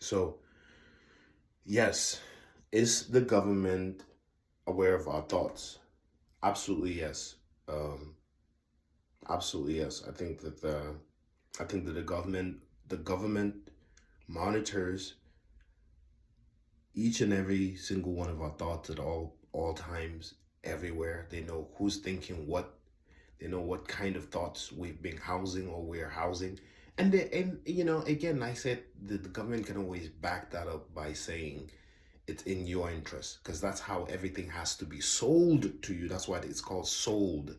So, yes, is the government aware of our thoughts? Absolutely yes. Um, absolutely yes. I think that the government monitors each and every single one of our thoughts at all times, everywhere. They know who's thinking what. They know what kind of thoughts we've been housing or we're housing. And again, I said that the government can always back that up by saying it's in your interest, because that's how everything has to be sold to you. That's why it's called sold.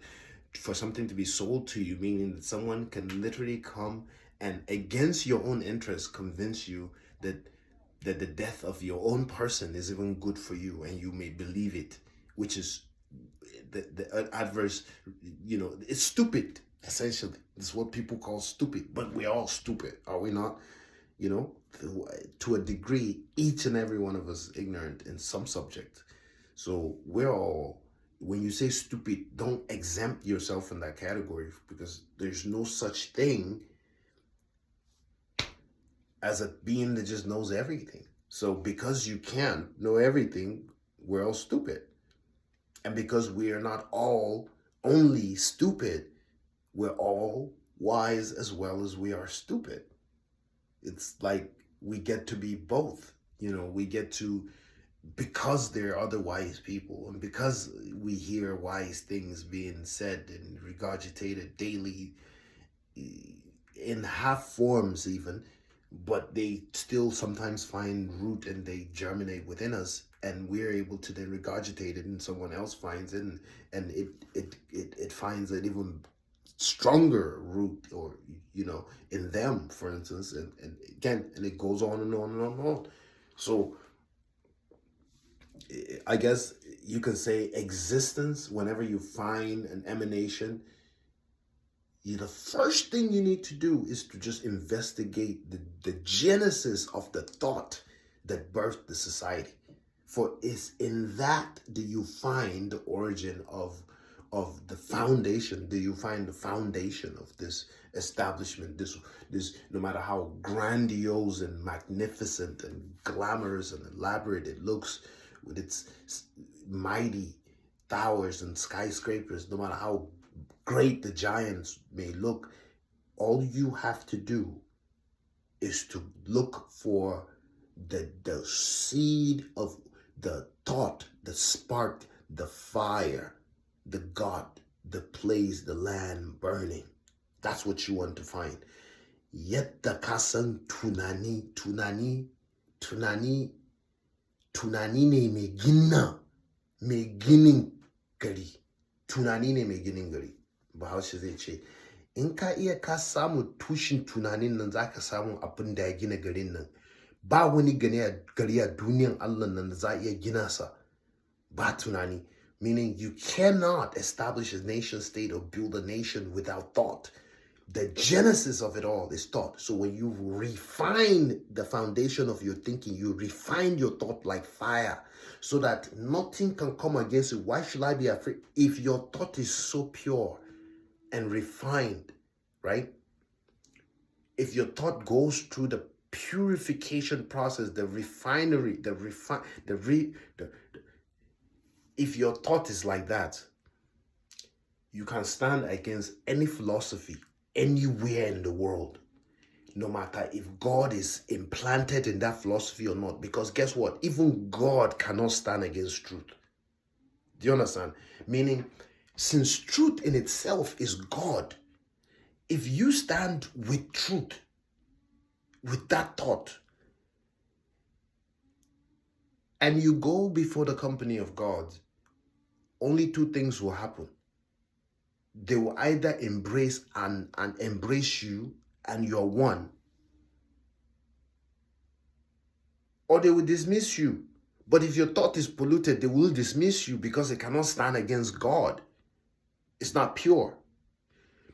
For something to be sold to you, meaning that someone can literally come and against your own interest convince you that the death of your own person is even good for you, and you may believe it, which is the adverse. It's stupid. Essentially, it's what people call stupid, but we're all stupid, are we not? you know to a degree, each and every one of us ignorant in some subject. So we're all, when you say stupid, don't exempt yourself from that category, because there's no such thing as a being that just knows everything. So because you can't know everything, we're all stupid. And because we are not all only stupid, we're all wise as well as we are stupid. It's like we get to be both. We get to, because there are other wise people, and because we hear wise things being said and regurgitated daily, in half forms even, but they still sometimes find root and they germinate within us, and we're able to then regurgitate it, and someone else finds it, and it finds an even stronger root, or in them, for instance, and again, and it goes on and on and on and on. So I guess you can say existence, whenever you find an emanation, the first thing you need to do is to just investigate the genesis of the thought that birthed the society. For it's in that do you find the origin of the foundation. Do you find the foundation of this establishment? This, no matter how grandiose and magnificent and glamorous and elaborate it looks, with its mighty towers and skyscrapers, no matter how great the giants may look, all you have to do is to look for the seed of the thought, the spark, the fire, the God, the place, the land burning. That's what you want to find. Yadda ka san tunani ne mai ginin gari. Tunani ne mai ginin gari. Bahaushe zai ce, in ka iya ka samu tushen tunanin nan, za ka samu abin da ya gina garin nan. Ba wani gari a duniyan Allah nan da za iya gina sa ba tunani. Meaning you cannot establish a nation state or build a nation without thought. The genesis of it all is thought. So when you refine the foundation of your thinking, you refine your thought like fire, so that nothing can come against it. Why should I be afraid? If your thought is so pure and refined, right? If your thought goes through the purification process, the refinery, if your thought is like that, you can stand against any philosophy anywhere in the world, no matter if God is implanted in that philosophy or not. Because guess what? Even God cannot stand against truth. Do you understand? Meaning, since truth in itself is God, if you stand with truth, with that thought, and you go before the company of God, only two things will happen. They will either embrace and embrace you, and you're one, or they will dismiss you. But if your thought is polluted, they will dismiss you because it cannot stand against God. It's not pure.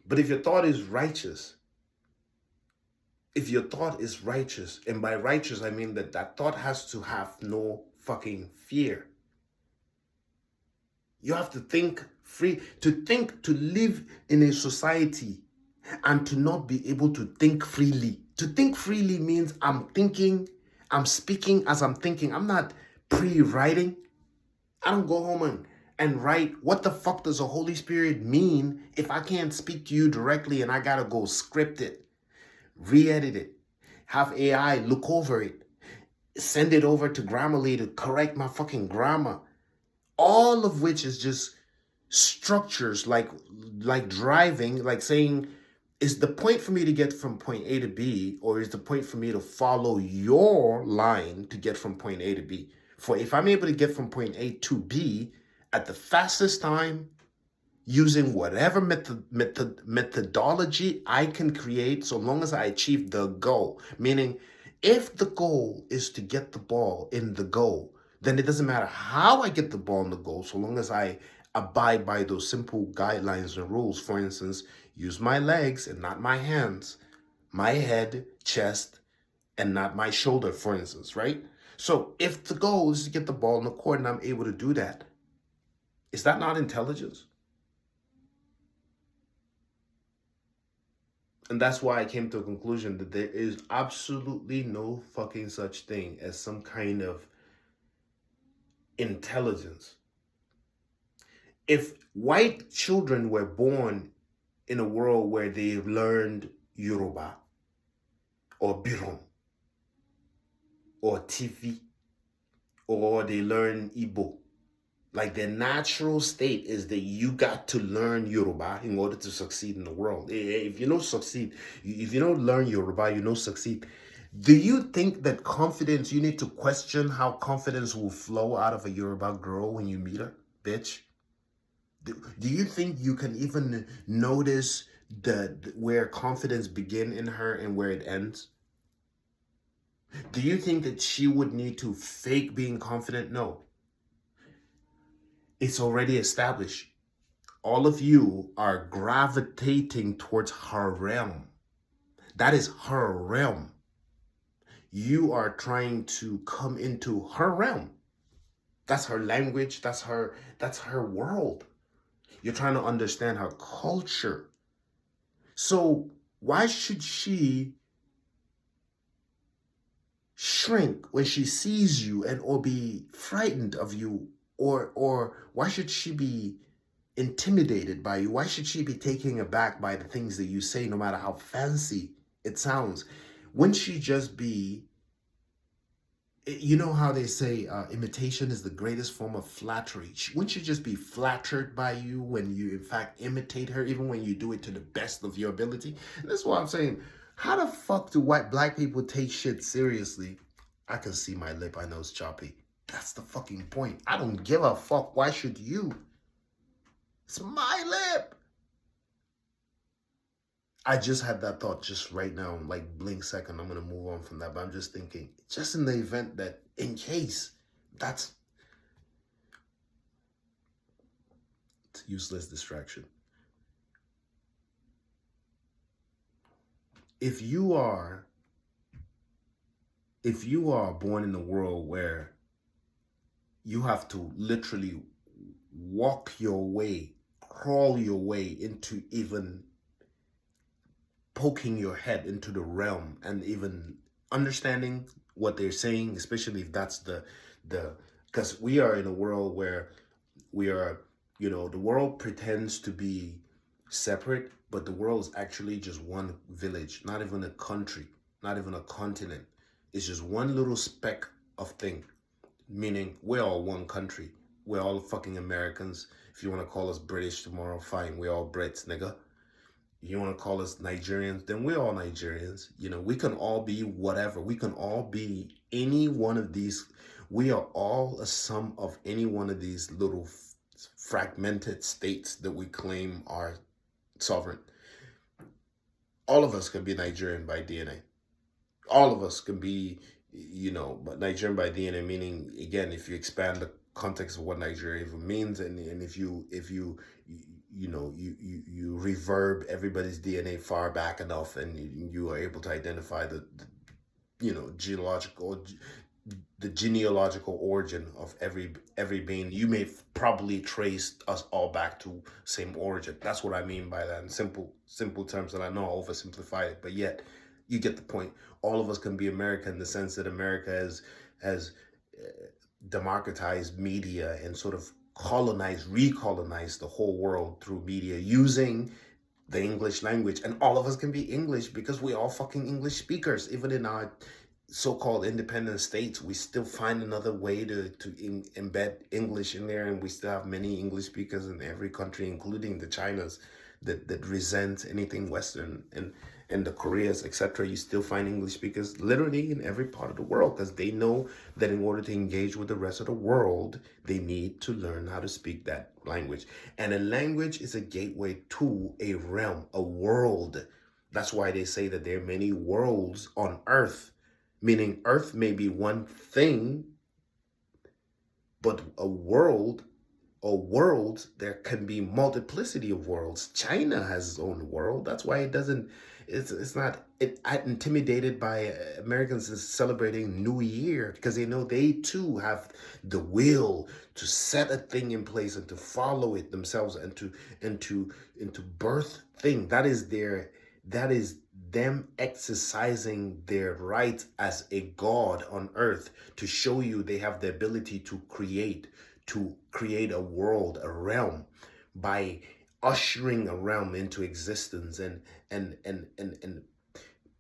But if your thought is righteous, and by righteous I mean that thought has to have no fucking fear. You have to think free, to live in a society and to not be able to think freely. To think freely means I'm I'm speaking as I'm thinking. I'm not pre-writing. I don't go home and write what the fuck does the Holy Spirit mean if I can't speak to you directly and I gotta go script it, re-edit it, have AI look over it, send it over to Grammarly to correct my fucking grammar. All of which is just structures like driving, like saying, is the point for me to get from point A to B, or is the point for me to follow your line to get from point A to B? For if I'm able to get from point A to B at the fastest time using whatever methodology I can create, so long as I achieve the goal, meaning if the goal is to get the ball in the goal, then it doesn't matter how I get the ball in the goal, so long as I abide by those simple guidelines and rules. For instance, use my legs and not my hands, my head, chest, and not my shoulder, for instance, right? So if the goal is to get the ball in the court and I'm able to do that, is that not intelligence? And that's why I came to a conclusion that there is absolutely no fucking such thing as some kind of intelligence. If white children were born in a world where they learned Yoruba or Biron or Tifi, or they learn Igbo, like their natural state is that you got to learn Yoruba in order to succeed in the world. If you don't succeed, if you don't learn Yoruba, you don't succeed. Do you think that confidence, you need to question how confidence will flow out of a Yoruba girl when you meet her, bitch? Do you think you can even notice where confidence begin in her and where it ends? Do you think that she would need to fake being confident? No. It's already established. All of you are gravitating towards her realm. That is her realm. You are trying to come into her realm. That's her language. That's her world. You're trying to understand her culture. So why should she shrink when she sees you and or be frightened of you, or why should she be intimidated by you? Why should she be taken aback by the things that you say, no matter how fancy it sounds? Wouldn't she just be, you know how they say imitation is the greatest form of flattery? Wouldn't she just be flattered by you when you in fact imitate her, even when you do it to the best of your ability? And that's what I'm saying. How the fuck do black people take shit seriously? I can see my lip. I know it's choppy. That's the fucking point. I don't give a fuck. Why should you? It's my lip. I just had that thought just right now, like blink second. I'm going to move on from that. But I'm just thinking, just in the event that in case, it's useless distraction. If you are born in a world where you have to literally walk your way, crawl your way into even poking your head into the realm and even understanding what they're saying, especially if that's because we are in a world where we are, the world pretends to be separate, but the world is actually just one village, not even a country, not even a continent. It's just one little speck of thing, meaning we're all one country. We're all fucking Americans. If you want to call us British tomorrow, fine. We're all Brits, nigga. You want to call us Nigerians, then we're all Nigerians. We can all be whatever. We can all be any one of these. We are all a sum of any one of these little fragmented states that we claim are sovereign. All of us can be Nigerian by DNA. All of us can be, but Nigerian by DNA, meaning, again, if you expand the context of what Nigeria even means, and if you reverb everybody's DNA far back enough, and you are able to identify the genealogical origin of every being, you may probably trace us all back to same origin. That's what I mean by that in simple terms, that I know I oversimplified it, but yet You get the point. All of us can be America in the sense that America has democratized media and sort of recolonized the whole world through media using the English language. And all of us can be English because we all fucking English speakers. Even in our so-called independent states, we still find another way to embed English in there, and we still have many English speakers in every country, including the Chinas that resent anything Western, and the Koreas, etc. You still find English speakers literally in every part of the world because they know that in order to engage with the rest of the world, they need to learn how to speak that language. And a language is a gateway to a realm, a world. That's why they say that there are many worlds on Earth, meaning Earth may be one thing, but a world or worlds, there can be multiplicity of worlds. China has its own world. That's why it's not intimidated by Americans celebrating New Year, because they know they too have the will to set a thing in place and to follow it themselves and to birth thing. That is them exercising their right as a god on earth to show you they have the ability to create a world, a realm, by ushering a realm into existence and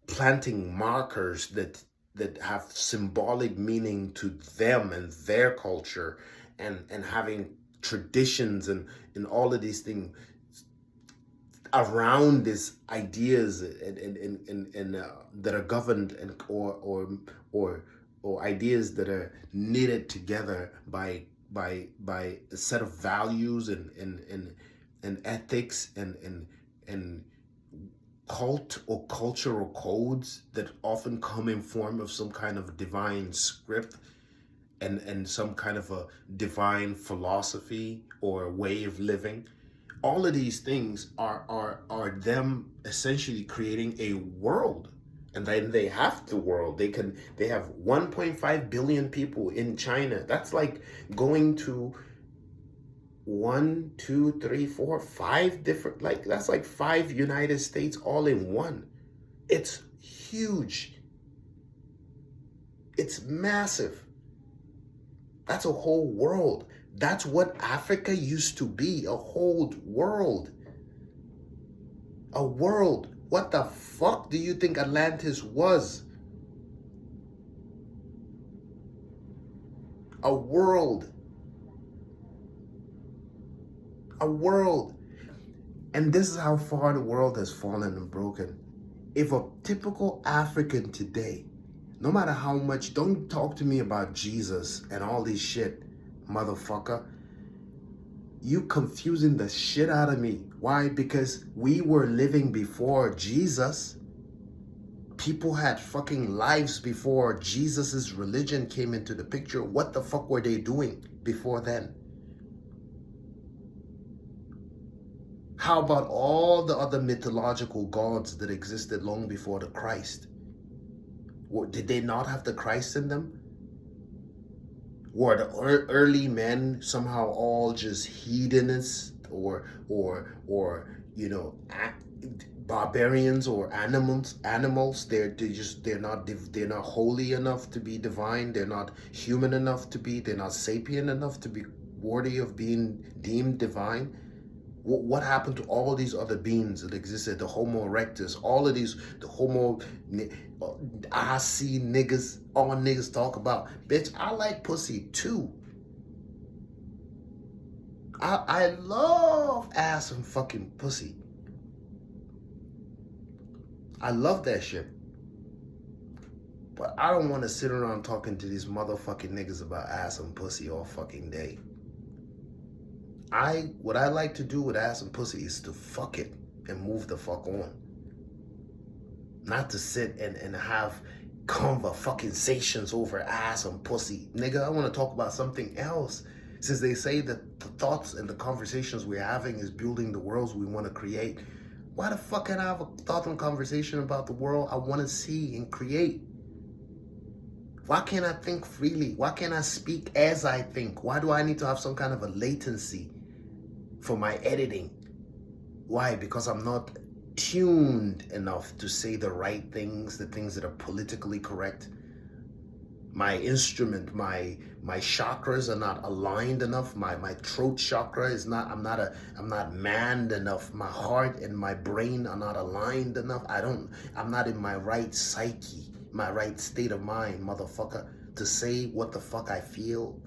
planting markers that have symbolic meaning to them and their culture, and having traditions and all of these things around these ideas and that are governed and or ideas that are knitted together by a set of values and ethics and cult or cultural codes that often come in form of some kind of divine script and some kind of a divine philosophy or way of living. All of these things are them essentially creating a world. And then they have the world. They have 1.5 billion people in China. That's like going to 1, 2, 3, 4, 5 different, that's like 5 United States all in one. It's huge. It's massive. That's a whole world. That's what Africa used to be, a whole world. A world. What the fuck do you think Atlantis was? A world. A world. And this is how far the world has fallen and broken. If a typical African today, no matter how much, don't talk to me about Jesus and all this shit, motherfucker. You confusing the shit out of me. Why? Because we were living before Jesus. People had fucking lives before Jesus's religion came into the picture. What the fuck were they doing before then? How about all the other mythological gods that existed long before the Christ? Did they not have the Christ in them? Were the early men somehow all just heathenists or barbarians or animals? They're not holy enough to be divine. They're not human enough to be. They're not sapient enough to be worthy of being deemed divine. What happened to all these other beings that existed? The Homo erectus, all of these, the Homo, I see niggas, all niggas talk about. Bitch, I like pussy too. I love ass and fucking pussy. I love that shit. But I don't want to sit around talking to these motherfucking niggas about ass and pussy all fucking day. What I like to do with ass and pussy is to fuck it and move the fuck on. Not to sit and have conversations over ass and pussy. Nigga, I want to talk about something else. Since they say that the thoughts and the conversations we're having is building the worlds we want to create, why the fuck can I have a thought and conversation about the world I want to see and create? Why can't I think freely? Why can't I speak as I think? Why do I need to have some kind of a latency for my editing? Why? Because I'm not tuned enough to say the right things, the things that are politically correct. My instrument, my chakras are not aligned enough. My throat chakra is not, I'm not manned enough. My heart and my brain are not aligned enough. I'm not in my right psyche, my right state of mind, motherfucker, to say what the fuck I feel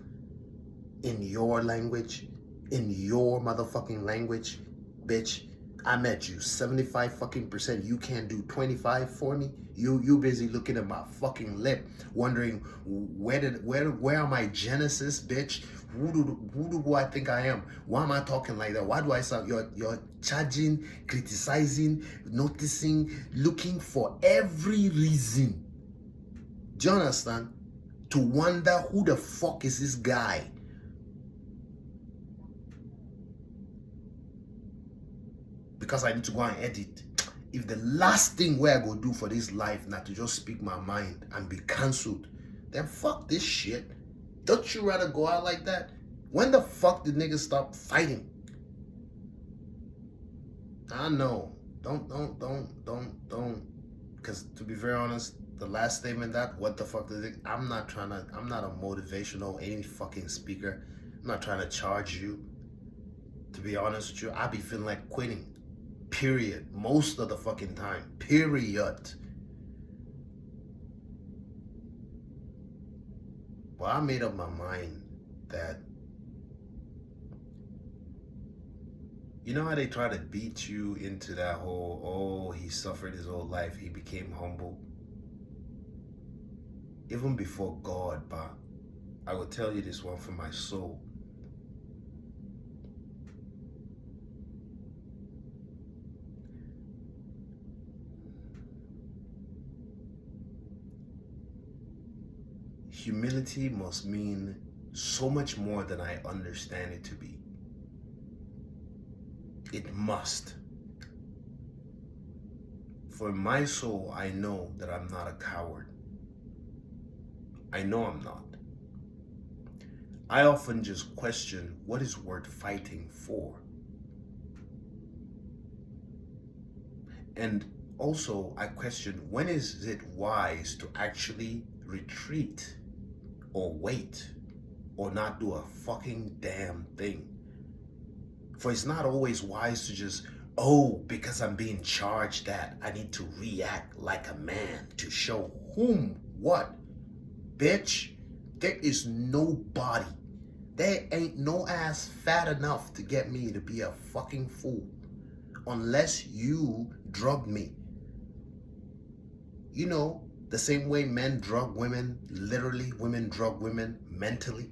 in your language, in your motherfucking language, bitch. I met you 75 fucking percent. You can't do 25 for me. You busy looking at my fucking lip, wondering where are my genesis, bitch? Who do I think I am? Why am I talking like that? Why do I sound? You're charging, criticizing, noticing, looking for every reason. Do you understand? To wonder who the fuck is this guy? Because I need to go and edit. If the last thing where I go do for this life not to just speak my mind and be cancelled, then fuck this shit. Don't you rather go out like that? When the fuck did niggas stop fighting? I know. Don't. Because to be very honest, the last statement what the fuck is it? I'm not a motivational any fucking speaker. I'm not trying to charge you. To be honest with you, I be feeling like quitting. Period. Most of the fucking time. Period. Well, I made up my mind that, you know how they try to beat you into that whole, oh, he suffered his whole life, he became humble. Even before God, but I will tell you this one from my soul. Humility must mean so much more than I understand it to be. It must. For my soul, I know that I'm not a coward. I know I'm not. I often just question what is worth fighting for. And also, I question when is it wise to actually retreat or wait or not do a fucking damn thing. For it's not always wise to just, oh, because I'm being charged that I need to react like a man to show whom what. Bitch, there is nobody. There ain't no ass fat enough to get me to be a fucking fool unless you drug me. You know, the same way men drug women, literally women drug women mentally.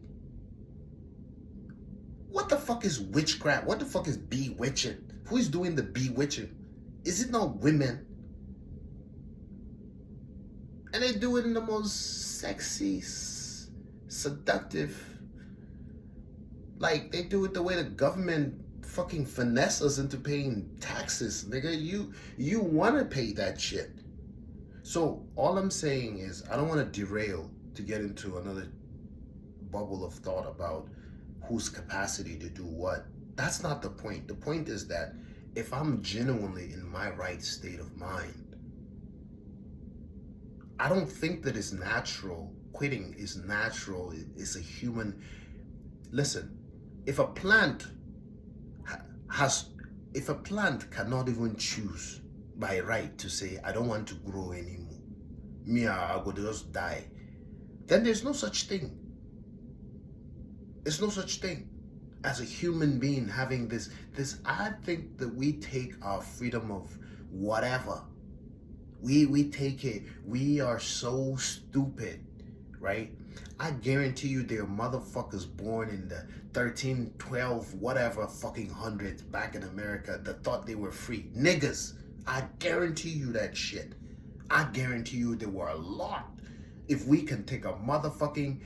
What the fuck is witchcraft? What the fuck is bewitching? Who is doing the bewitching? Is it not women? And they do it in the most sexy, seductive, like they do it the way the government fucking finesse us into paying taxes. Nigga, you want to pay that shit. So all I'm saying is I don't want to derail to get into another bubble of thought about whose capacity to do what. That's not the point. The point is that if I'm genuinely in my right state of mind, I don't think that it's natural. Quitting is natural. It's a human. Listen, if a plant cannot even choose by right to say, I don't want to grow anymore, me, I go just die, then there's no such thing. There's no such thing as a human being having this. I think that we take our freedom of whatever. We take it. We are so stupid, right? I guarantee you there are motherfuckers born in the 13, 12, whatever fucking hundreds back in America that thought they were free. Niggas. I guarantee you that shit. I guarantee you there were a lot. If we can take a motherfucking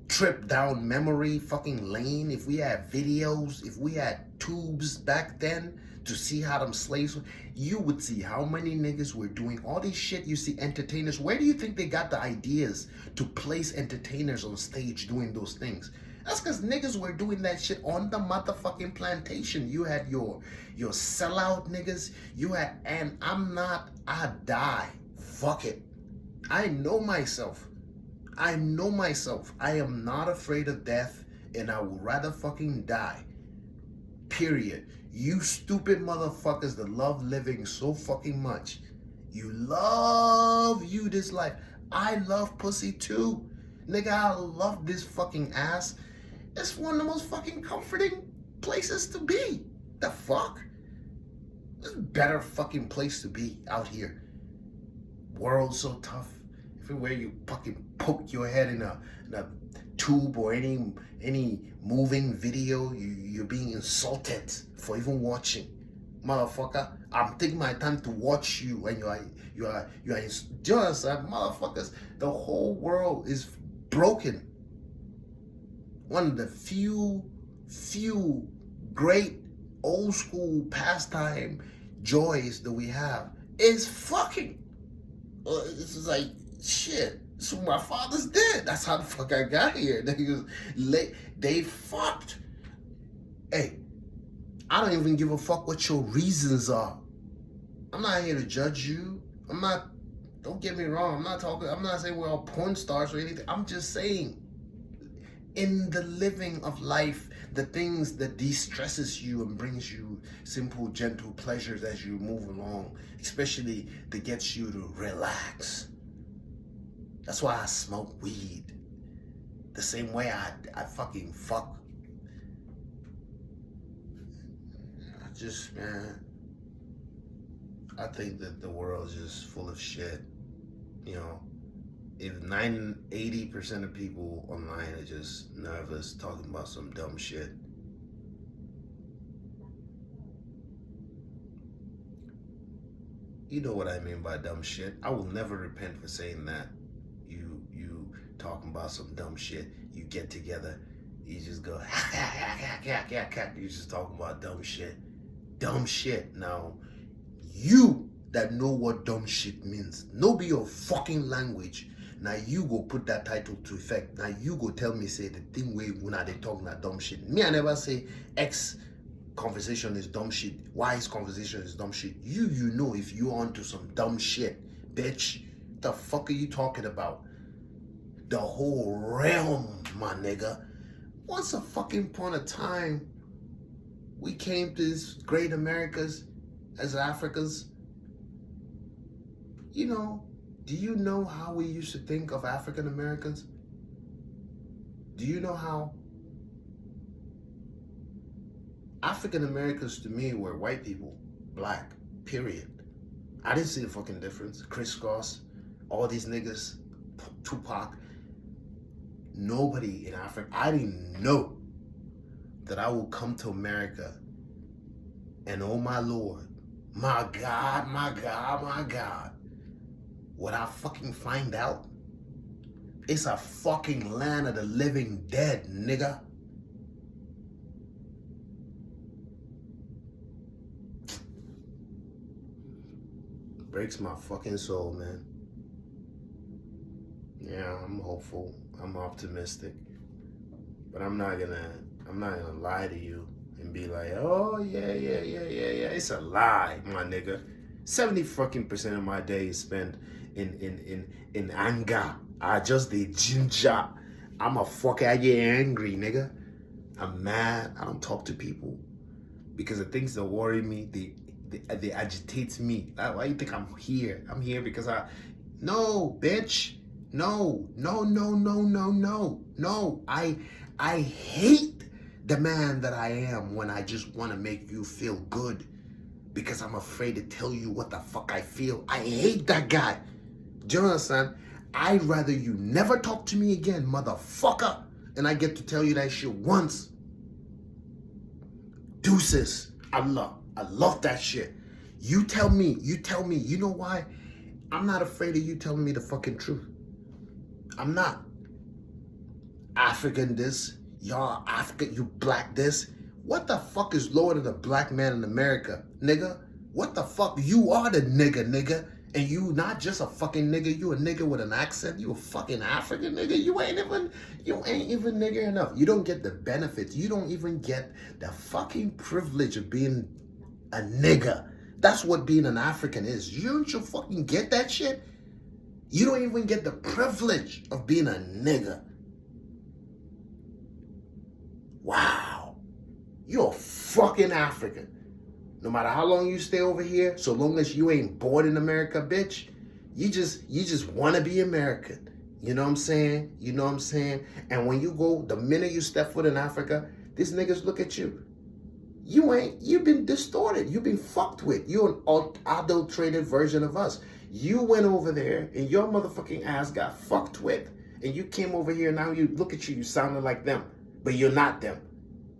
trip down memory fucking lane, if we had videos, if we had tubes back then to see how them slaves, you would see how many niggas were doing all this shit. You see entertainers. Where do you think they got the ideas to place entertainers on stage doing those things? That's because niggas were doing that shit on the motherfucking plantation. You had your sellout niggas. You had, and I die. Fuck it. I know myself. I know myself. I am not afraid of death, and I would rather fucking die. Period. You stupid motherfuckers that love living so fucking much. You love this life. I love pussy too. Nigga, I love this fucking ass. It's one of the most fucking comforting places to be. The fuck? There's a better fucking place to be out here. World's so tough. Everywhere you fucking poke your head in a tube or any moving video, you're being insulted for even watching. Motherfucker, I'm taking my time to watch you, and you are just motherfuckers. The whole world is broken. One of the few great old school pastime joys that we have is fucking. This is like shit. So my fathers did. That's how the fuck I got here. They fucked. Hey, I don't even give a fuck what your reasons are. I'm not here to judge you. Don't get me wrong. I'm not saying we're all porn stars or anything. I'm just saying, in the living of life, the things that de-stresses you and brings you simple, gentle pleasures as you move along, especially that gets you to relax. That's why I smoke weed. The same way I fucking fuck. Man, I think that the world is just full of shit. You know, if 80% of people online are just nervous talking about some dumb shit. You know what I mean by dumb shit. I will never repent for saying that. You talking about some dumb shit. You get together, you just go, you just talking about dumb shit. Dumb shit. Now, you that know what dumb shit means, know be your fucking language. Now you go put that title to effect. Now you go tell me, say the thing way when they talking that dumb shit. Me, I never say X conversation is dumb shit. Y's conversation is dumb shit. You know if you onto some dumb shit, bitch. The fuck are you talking about? The whole realm, my nigga. Once a fucking point of time, we came to this great Americas as Africans. You know, do you know how we used to think of African Americans? Do you know how African Americans to me were white people, black, period. I didn't see the fucking difference. Crisscross, all these niggas, Tupac. Nobody in Africa, I didn't know that I would come to America and oh my Lord, my God, what I fucking find out? It's a fucking land of the living dead, nigga. Breaks my fucking soul, man. Yeah, I'm hopeful. I'm optimistic. But I'm not gonna lie to you and be like, oh yeah. It's a lie, my nigga. 70% of my day is spent in anger. I just did ginger. I'm a fucker. I get angry, nigga. I'm mad. I don't talk to people because the things that worry me, they agitate me. Why you think I'm here? I'm here because no, bitch. No. I hate the man that I am when I just want to make you feel good because I'm afraid to tell you what the fuck I feel. I hate that guy. Do you understand? I'd rather you never talk to me again, motherfucker. And I get to tell you that shit once. Deuces. I love that shit. You tell me, you know why? I'm not afraid of you telling me the fucking truth. I'm not. African this, y'all African, you black this. What the fuck is lower than a black man in America, nigga? What the fuck? You are the nigga. And you not just a fucking nigga, you a nigga with an accent, you a fucking African nigga, you ain't even nigga enough. You don't get the benefits. You don't even get the fucking privilege of being a nigga. That's what being an African is. You don't you fucking get that shit? You don't even get the privilege of being a nigga. Wow. You're a fucking African. No matter how long you stay over here, so long as you ain't born in America, bitch, you just want to be American. You know what I'm saying? You know what I'm saying? And when you go, the minute you step foot in Africa, these niggas look at you. You've been distorted. You've been fucked with. You're an adulterated version of us. You went over there and your motherfucking ass got fucked with. And you came over here, now you look at you sounding like them. But you're not them.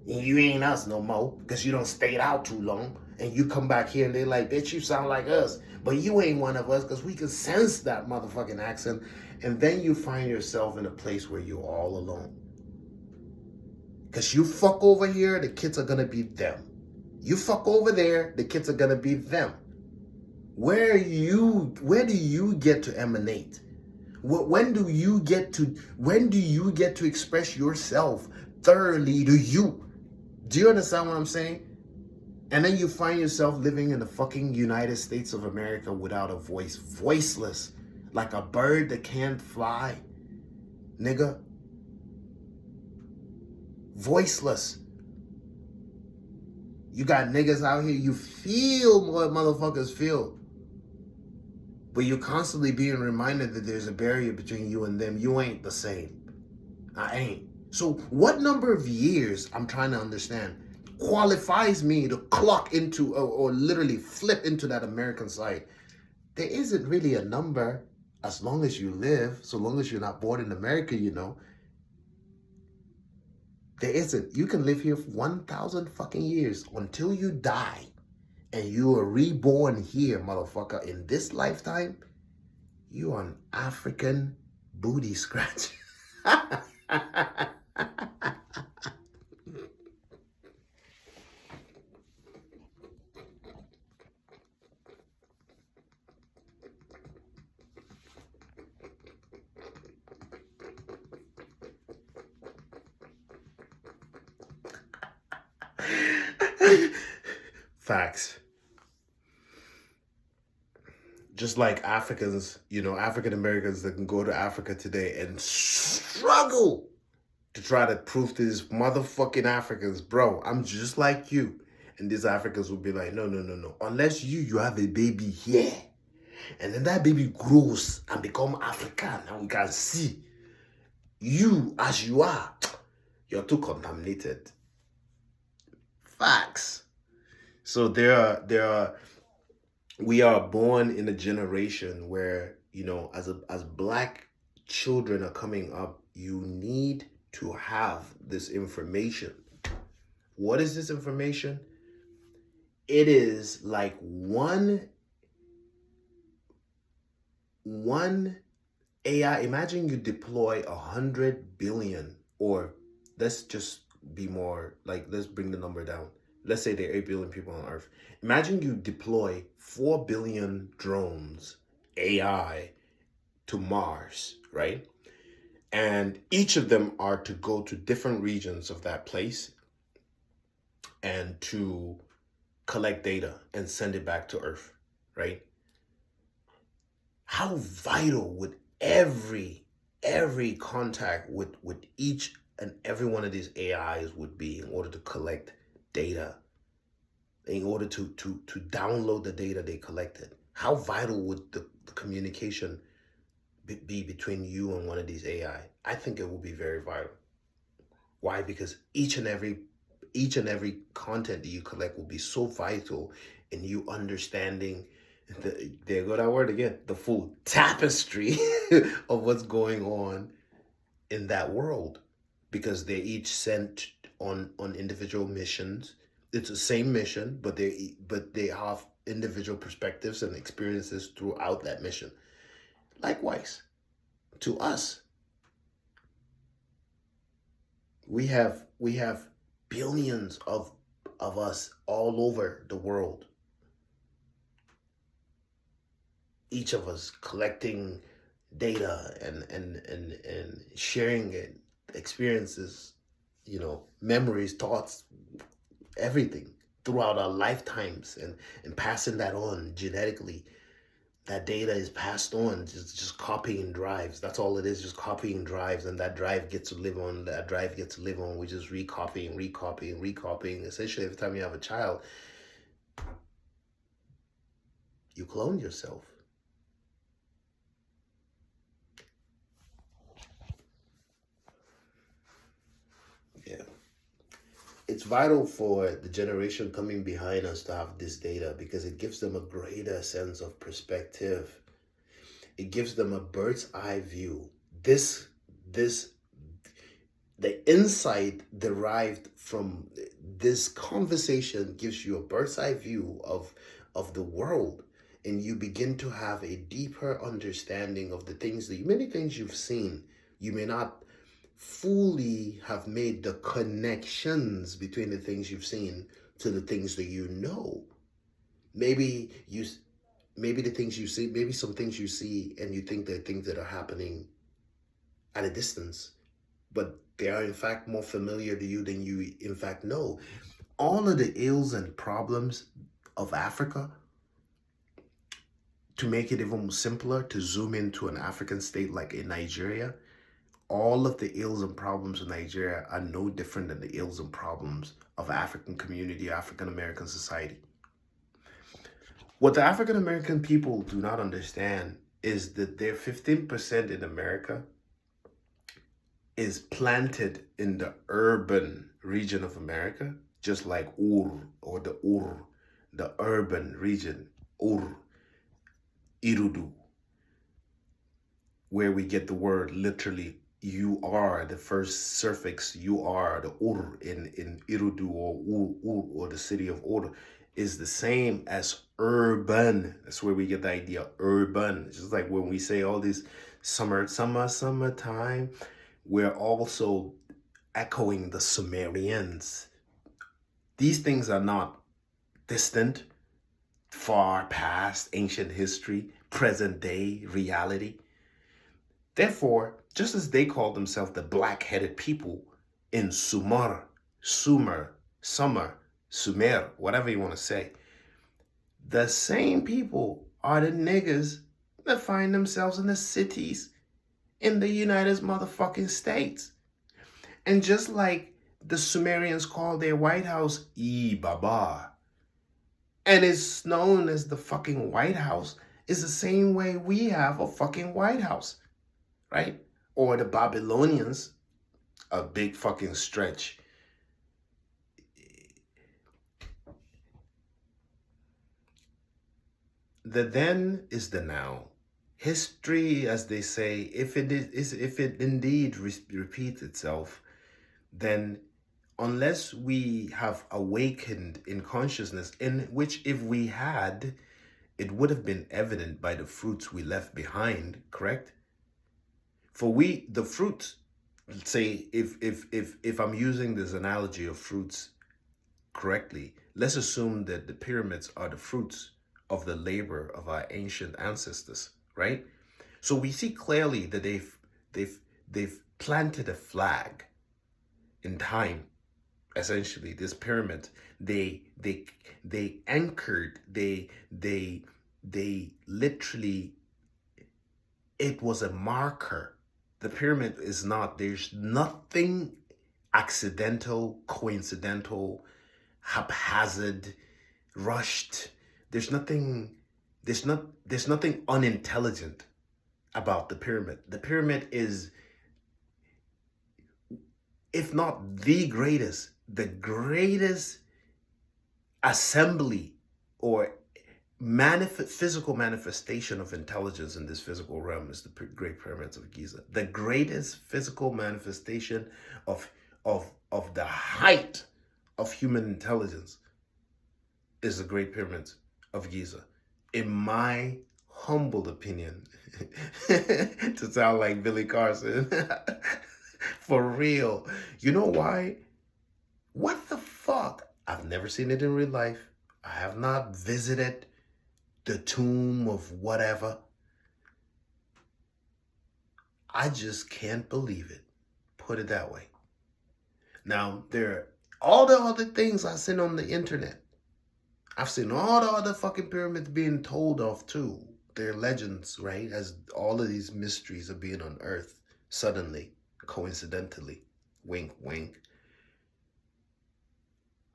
And you ain't us no more because you don't stayed out too long. And you come back here and they like, bitch, you sound like us. But you ain't one of us because we can sense that motherfucking accent. And then you find yourself in a place where you're all alone. Because you fuck over here, the kids are going to be them. You fuck over there, the kids are going to be them. Where do you get to emanate? When do you get to express yourself thoroughly to you? Do you understand what I'm saying? And then you find yourself living in the fucking United States of America without a voice, voiceless, like a bird that can't fly, nigga. Voiceless. You got niggas out here, you feel what motherfuckers feel. But you're constantly being reminded that there's a barrier between you and them. You ain't the same. I ain't. So what number of years, I'm trying to understand, qualifies me to clock into or literally flip into that American side? There isn't really a number as long as you live, so long as you're not born in America, you know. There isn't. You can live here for 1,000 fucking years until you die. And you are reborn here, motherfucker. In this lifetime, you are an African booty scratch. Facts. Just like Africans, you know, African Americans that can go to Africa today and struggle to try to prove to these motherfucking Africans, bro, I'm just like you. And these Africans will be like, no. Unless you have a baby here. And then that baby grows and become African. And we can see you as you are. You're too contaminated. Facts. So we are born in a generation where, you know, as black children are coming up, you need to have this information. What is this information? It is like one AI. Imagine you deploy 100 billion, or let's just be more like, let's bring the number down. Let's say there are 8 billion people on Earth. Imagine you deploy 4 billion drones, AI, to Mars, right? And each of them are to go to different regions of that place and to collect data and send it back to Earth, right? How vital would every contact with each and every one of these AIs would be in order to collect data, in order to download the data they collected? How vital would the communication be between you and one of these AI? I think it will be very vital. Why? Because each and every content that you collect will be so vital in you understanding there go that word again, the full tapestry of what's going on in that world. Because they're each sent on individual missions. It's the same mission, but they have individual perspectives and experiences throughout that mission. Likewise, to us, we have billions of us all over the world. each of us collecting data and sharing it, experiences, memories, thoughts, everything throughout our lifetimes, and passing that on genetically. That data is passed on, just copying drives. That's all it is, just copying drives, and that drive gets to live on. That drive gets to live on. We just recopying, recopying, recopying. Essentially, every time you have a child, you clone yourself. Yeah. It's vital for the generation coming behind us to have this data because it gives them a greater sense of perspective. It gives them a bird's eye view. This the insight derived from this conversation gives you a bird's eye view of the world, and you begin to have a deeper understanding of the things that many things you've seen. You may not fully have made the connections between the things you've seen to the things that you know. Maybe you maybe the things you see, maybe some things you see and you think they're things that are happening at a distance, but they are in fact more familiar to you than you in fact know. All of the ills and problems of Africa, to make it even simpler, to zoom into an African state like in Nigeria, all of the ills and problems of Nigeria are no different than the ills and problems of African community, African American society. What the African American people do not understand is that their 15% in America is planted in the urban region of America, just like Ur or the urban region, Ur, Irudu, where we get the word literally you are, the first suffix you are, the Ur in Irudu or Ur or the city of Ur is the same as urban. That's where we get the idea urban. It's just like when we say all these summertime, we're also echoing the Sumerians. These things are not distant, far past ancient history, present day reality. Therefore, just as they called themselves the black-headed people in Sumer, Sumer, whatever you want to say, the same people are the niggas that find themselves in the cities in the United motherfucking States. And just like the Sumerians called their White House Baba, and it's known as the fucking White House, is the same way we have a fucking White House, right? Or the Babylonians, a big fucking stretch. The then is the now. History, as they say, if it indeed repeats itself, then unless we have awakened in consciousness, in which if we had, it would have been evident by the fruits we left behind, correct? For the fruits, say, if I'm using this analogy of fruits correctly, let's assume that the pyramids are the fruits of the labor of our ancient ancestors, right? So we see clearly that they've planted a flag in time. Essentially, this pyramid, they anchored, they literally, it was a marker. The pyramid is not, there's nothing accidental, coincidental, haphazard, rushed. There's nothing unintelligent about the pyramid. The pyramid is, if not the greatest assembly or physical manifestation of intelligence in this physical realm is the Great Pyramids of Giza. The greatest physical manifestation of the height of human intelligence is the Great Pyramids of Giza. In my humble opinion, to sound like Billy Carson, for real. You know why? What the fuck? I've never seen it in real life. I have not visited the tomb of whatever. I just can't believe it. Put it that way. Now, there are all the other things I've seen on the internet. I've seen all the other fucking pyramids being told of too. They're legends, right? As all of these mysteries are being unearthed suddenly, coincidentally. Wink, wink.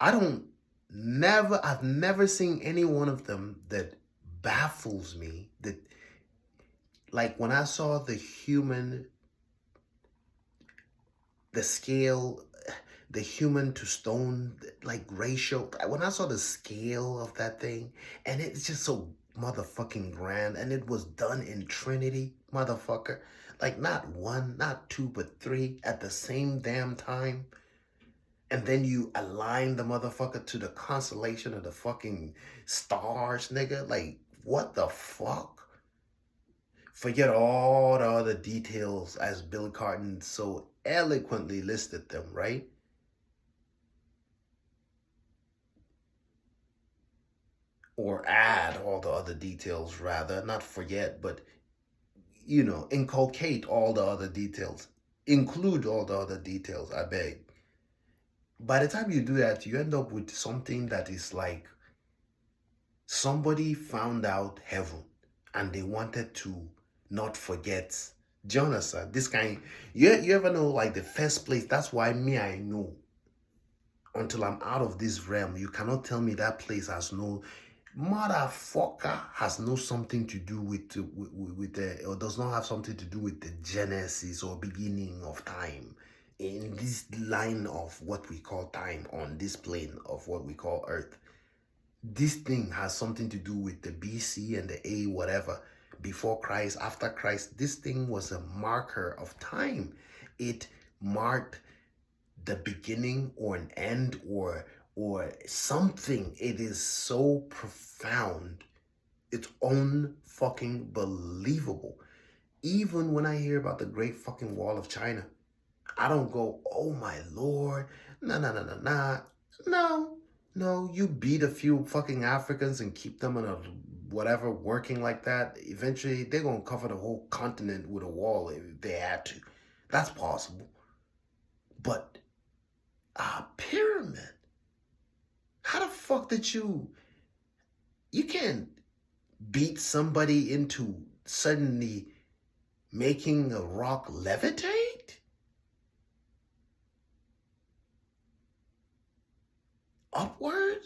I've never seen any one of them that baffles me. That, like when I saw the scale, the human to stone, like ratio, when I saw the scale of that thing, and it's just so motherfucking grand, and it was done in Trinity, motherfucker. Like not one, not two, but three at the same damn time. And then you align the motherfucker to the constellation of the fucking stars, nigga. Like, what the fuck? Forget all the other details as Bill Carton so eloquently listed them, right? Or add all the other details, rather. Not forget, but, you know, inculcate all the other details. Include all the other details, I beg. By the time you do that, you end up with something that is like somebody found out heaven and they wanted to not forget. Jonathan, this kind, you ever know, like the first place, that's why I know. Until I'm out of this realm, you cannot tell me that place has no, motherfucker, has no something to do with the, or does not have something to do with the genesis or beginning of time. In this line of what we call time, on this plane of what we call Earth, this thing has something to do with the BC and the A whatever, before Christ, after Christ. This thing was a marker of time. It marked the beginning or an end or something. It is so profound. It's unfucking believable. Even when I hear about the Great fucking Wall of China, I don't go, oh my Lord, no, you beat a few fucking Africans and keep them in a whatever working like that. Eventually, they're going to cover the whole continent with a wall if they had to. That's possible. But a pyramid, how the fuck did you can't beat somebody into suddenly making a rock levitate? Upward?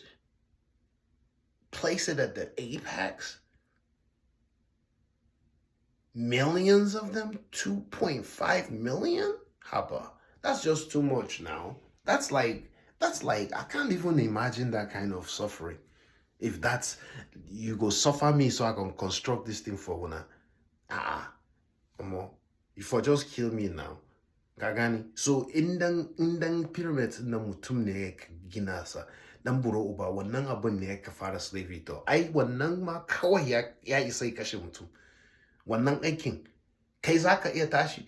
Place it at the apex? Millions of them? 2.5 million? Haba. That's just too much now. That's like, I can't even imagine that kind of suffering. If that's, you go suffer me so I can construct this thing for una. You for just kill me now. Gagani. So indang pyramids na mutum ne gina sa. Dan buro uba wannan abin ne ka fara slavery to. Ai wannan ma kawai ya isa kashe mutum. Wannan aikin kai zaka iya tashi.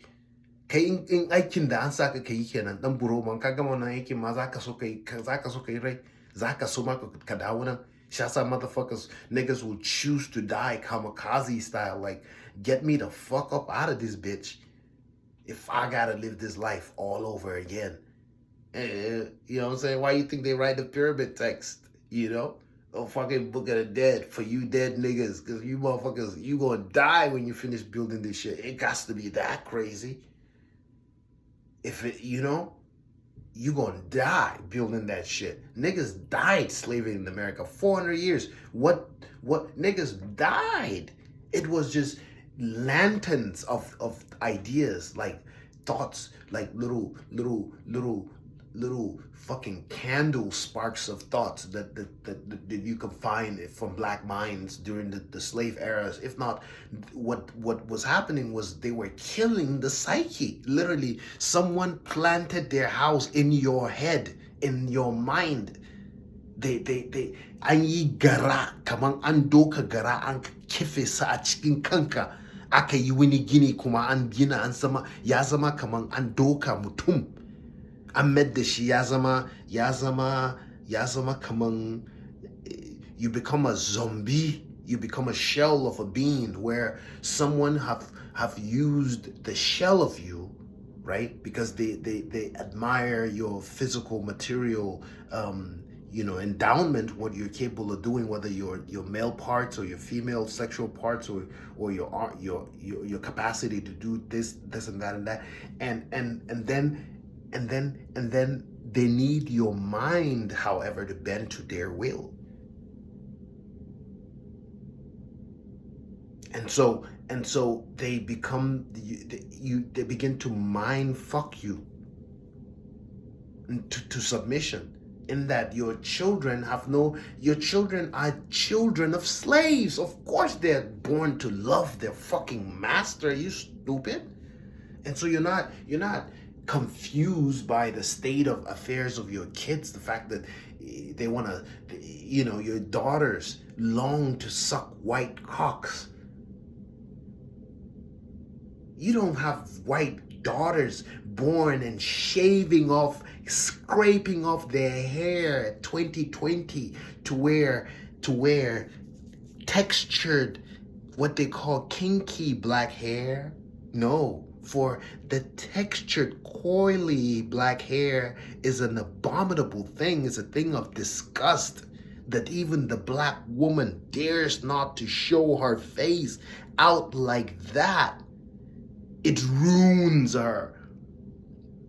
Kai in aikin da an saka kai kenan dan buro man ka gama wannan aikin ma zaka so kai rai. Zaka so ma ka dawo nan. Shasa motherfuckers, niggas will choose to die kamikaze style. Like, get me the fuck up out of this bitch if I gotta live this life all over again. You know what I'm saying? Why you think they write the pyramid text? You know? Oh, fucking Book of the Dead for you dead niggas. Because you motherfuckers, you gonna die when you finish building this shit. It got to be that crazy. If it, you know, you gonna die building that shit. Niggas died slaving in America 400 years. What niggas died? It was just lanterns of ideas, like thoughts, like little fucking candle sparks of thoughts that you can find from black minds during the slave eras. If not, what was happening was they were killing the psyche. Literally, someone planted their house in your head, in your mind. They an yi gara, kaman an doka gara, an kife sa a cikin kanka. Aka yi wani gini kuma an gina, an zama, ya zama kaman an doka mutum. An made da shi ya zama kaman, you become a zombie. You become a shell of a being where someone have used the shell of you, right? Because they admire your physical material endowment, what you're capable of doing, whether your male parts or your female sexual parts, or your capacity to do this and that and that, and then they need your mind, however, to bend to their will. And so they become they begin to mind fuck you to submission, in that your children are children of slaves. Of course they're born to love their fucking master, you stupid. And so you're not confused by the state of affairs of your kids, the fact that they want to, your daughters long to suck white cocks. You don't have white daughters born and shaving off, scraping off their hair at 2020 to wear textured, what they call kinky black hair. No, for the textured, coily black hair is an abominable thing. It's a thing of disgust that even the black woman dares not to show her face out like that. It ruins her,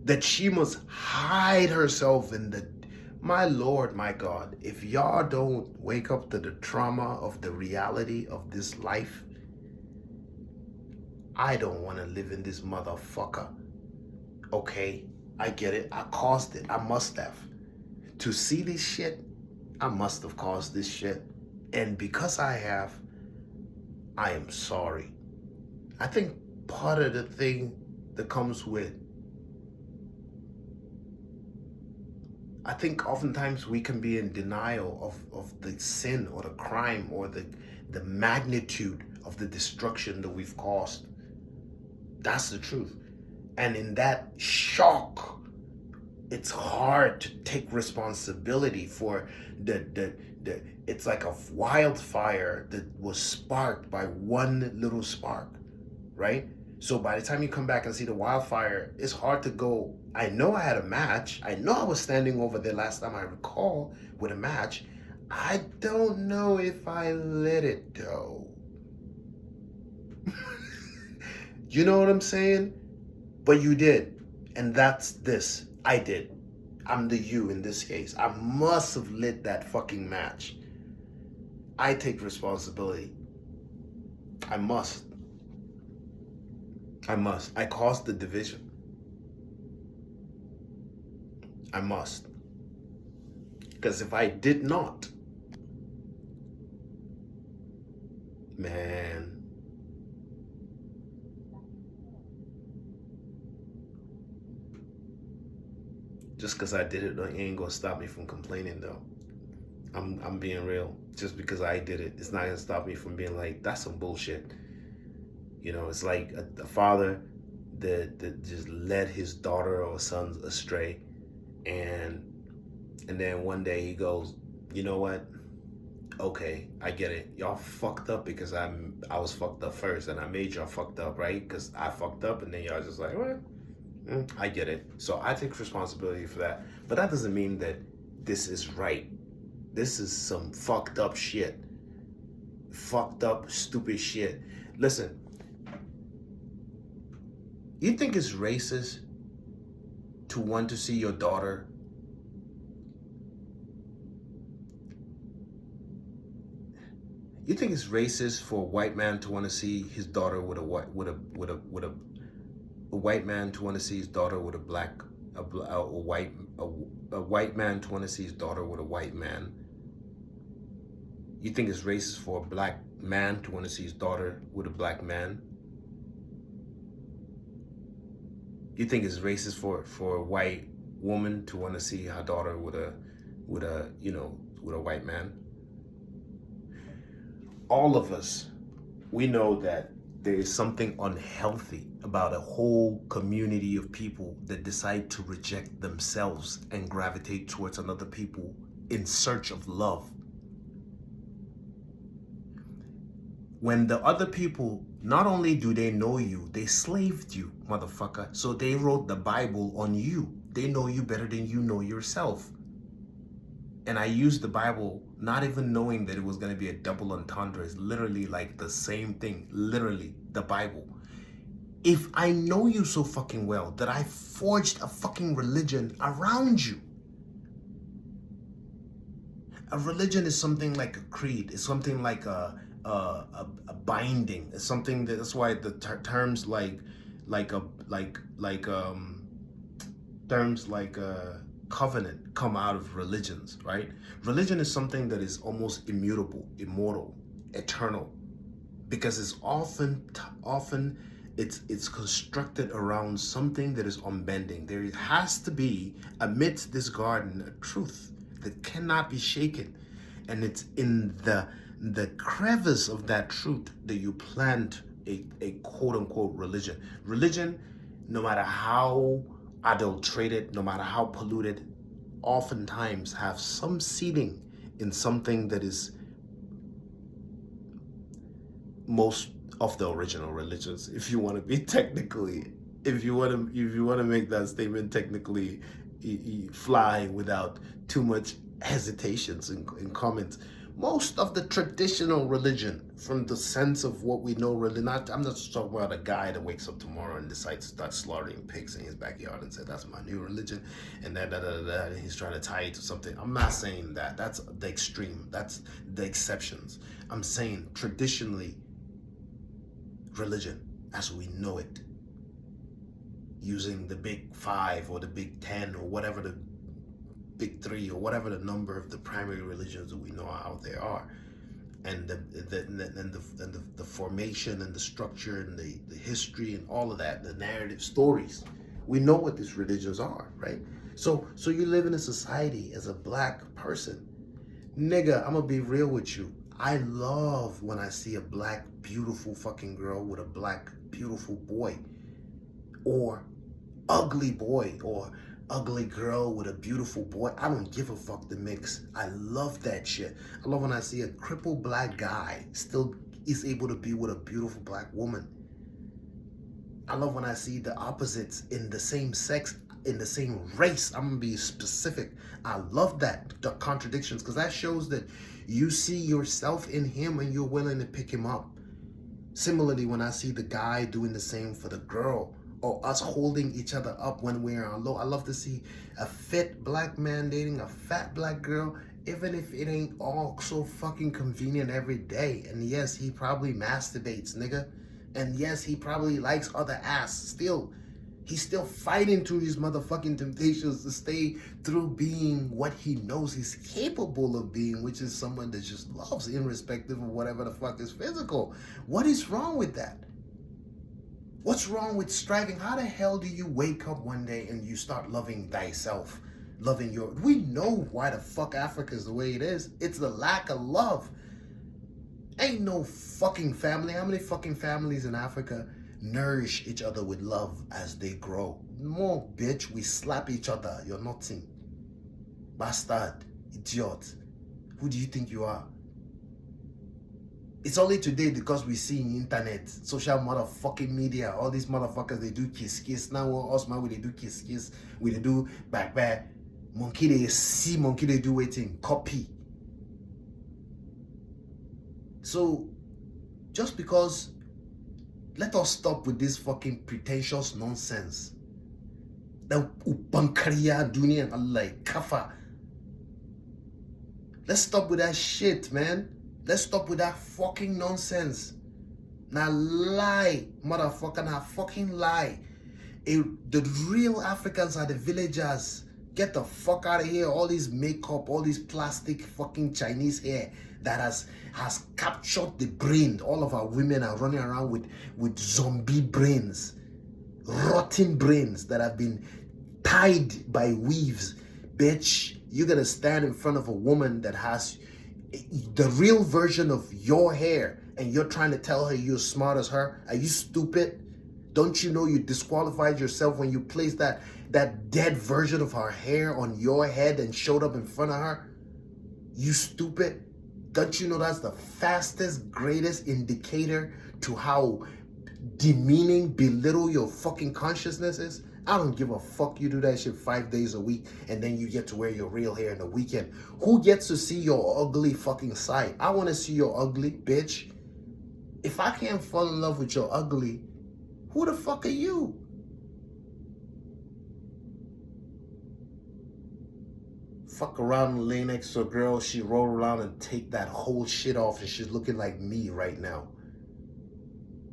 that she must hide herself in the... My Lord, my God, if y'all don't wake up to the trauma of the reality of this life, I don't want to live in this motherfucker. Okay, I get it. I caused it. I must have. To see this shit, I must have caused this shit. And because I have, I am sorry. I think part of the thing that comes with, I think oftentimes we can be in denial of the sin or the crime or the magnitude of the destruction that we've caused. That's the truth. And in that shock, it's hard to take responsibility for the it's like a wildfire that was sparked by one little spark, right? So by the time you come back and see the wildfire, it's hard to go, I know I had a match. I know I was standing over there last time I recall with a match. I don't know if I lit it though. You know what I'm saying? But you did. And that's this. I did. I'm the you in this case. I must have lit that fucking match. I take responsibility. I must. I caused the division. I must. Because if I did not, man, just because I did it ain't gonna stop me from complaining though. I'm being real. Just because I did it, it's not gonna stop me from being like, that's some bullshit. You know, it's like a father that just led his daughter or son astray, and then one day he goes, you know what? Okay, I get it. Y'all fucked up because I was fucked up first, and I made y'all fucked up, right? Because I fucked up, and then y'all just like, well, I get it. So I take responsibility for that. But that doesn't mean that this is right. This is some fucked up shit. Fucked up, stupid shit. Listen. You think it's racist to want to see your daughter? You think it's racist for a white man to want to see his daughter with a white man to want to see his daughter with a white man to want to see his daughter with a white man? You think it's racist for a black man to want to see his daughter with a black man? You think it's racist for a white woman to want to see her daughter with a white man? All of us, we know that there is something unhealthy about a whole community of people that decide to reject themselves and gravitate towards another people in search of love. When the other people, not only do they know you, they slaved you, motherfucker. So they wrote the Bible on you. They know you better than you know yourself. And I used the Bible not even knowing that it was going to be a double entendre. It's literally like the same thing. Literally, the Bible. If I know you so fucking well that I forged a fucking religion around you. A religion is something like a creed. It's something like a binding. It's something that's why the terms terms like covenant come out of religions, right? Religion is something that is almost immutable, immortal, eternal, because it's often it's constructed around something that is unbending. There has to be amidst this garden a truth that cannot be shaken, and it's in the crevice of that truth that you plant a quote-unquote religion. Religion, no matter how adulterated, no matter how polluted, oftentimes have some seeding in something that is most of the original religions. If you want to be technically, if you want to make that statement technically fly without too much hesitations and comments, most of the traditional religion, from the sense of what we know, really not. I'm not talking about a guy that wakes up tomorrow and decides to start slaughtering pigs in his backyard and say that's my new religion, and and he's trying to tie it to something. I'm not saying that. That's the extreme. That's the exceptions. I'm saying traditionally, religion as we know it, using the big 5 or the big 10 or whatever the big 3 or whatever the number of the primary religions that we know out there are, and the formation and the structure and the history and all of that, the narrative stories, we know what these religions are, right? So you live in a society as a black person, nigga, I'm gonna be real with you. I love when I see a black beautiful fucking girl with a black beautiful boy, or ugly boy, or ugly girl with a beautiful boy. I don't give a fuck the mix. I love that shit. I love when I see a crippled black guy still is able to be with a beautiful black woman. I love when I see the opposites in the same sex, in the same race. I'm gonna be specific. I love that, the contradictions, because that shows that you see yourself in him and you're willing to pick him up. Similarly, when I see the guy doing the same for the girl, or us holding each other up when we're on low. I love to see a fit black man dating a fat black girl, even if it ain't all so fucking convenient every day. And yes, he probably masturbates, nigga. And yes, he probably likes other ass. Still, he's still fighting through his motherfucking temptations to stay through being what he knows he's capable of being, which is someone that just loves, irrespective of whatever the fuck is physical. What is wrong with that? What's wrong with striving? How the hell do you wake up one day and you start loving thyself? Loving your... We know why the fuck Africa is the way it is. It's the lack of love. Ain't no fucking family. How many fucking families in Africa nourish each other with love as they grow? More, bitch. We slap each other. You're nothing. Bastard. Idiot. Who do you think you are? It's only today because we see internet, social motherfucking media, all these motherfuckers, they do kiss. Now us, man, we they do kiss. We they do back. Monkey, they see monkey, they do waiting. Copy. So, just because, let us stop with this fucking pretentious nonsense. That upankariya dunya like kafa. Let's stop with that shit, man. Let's stop with that fucking nonsense. Now lie, motherfucker, now fucking lie. The real Africans are the villagers. Get the fuck out of here. All this makeup, all this plastic fucking Chinese hair that has captured the brain. All of our women are running around with zombie brains. Rotten brains that have been tied by weaves. Bitch, you're gonna stand in front of a woman that has the real version of your hair and you're trying to tell her you're smart as her? Are you stupid? Don't you know you disqualified yourself when you placed that dead version of her hair on your head and showed up in front of her? You stupid. Don't you know that's the fastest, greatest indicator to how demeaning, belittle your fucking consciousness is? I don't give a fuck. You do that shit 5 days a week and then you get to wear your real hair in the weekend. Who gets to see your ugly fucking side? I want to see your ugly, bitch. If I can't fall in love with your ugly, who the fuck are you? Fuck around and lay next to a girl, she roll around and take that whole shit off and she's looking like me right now.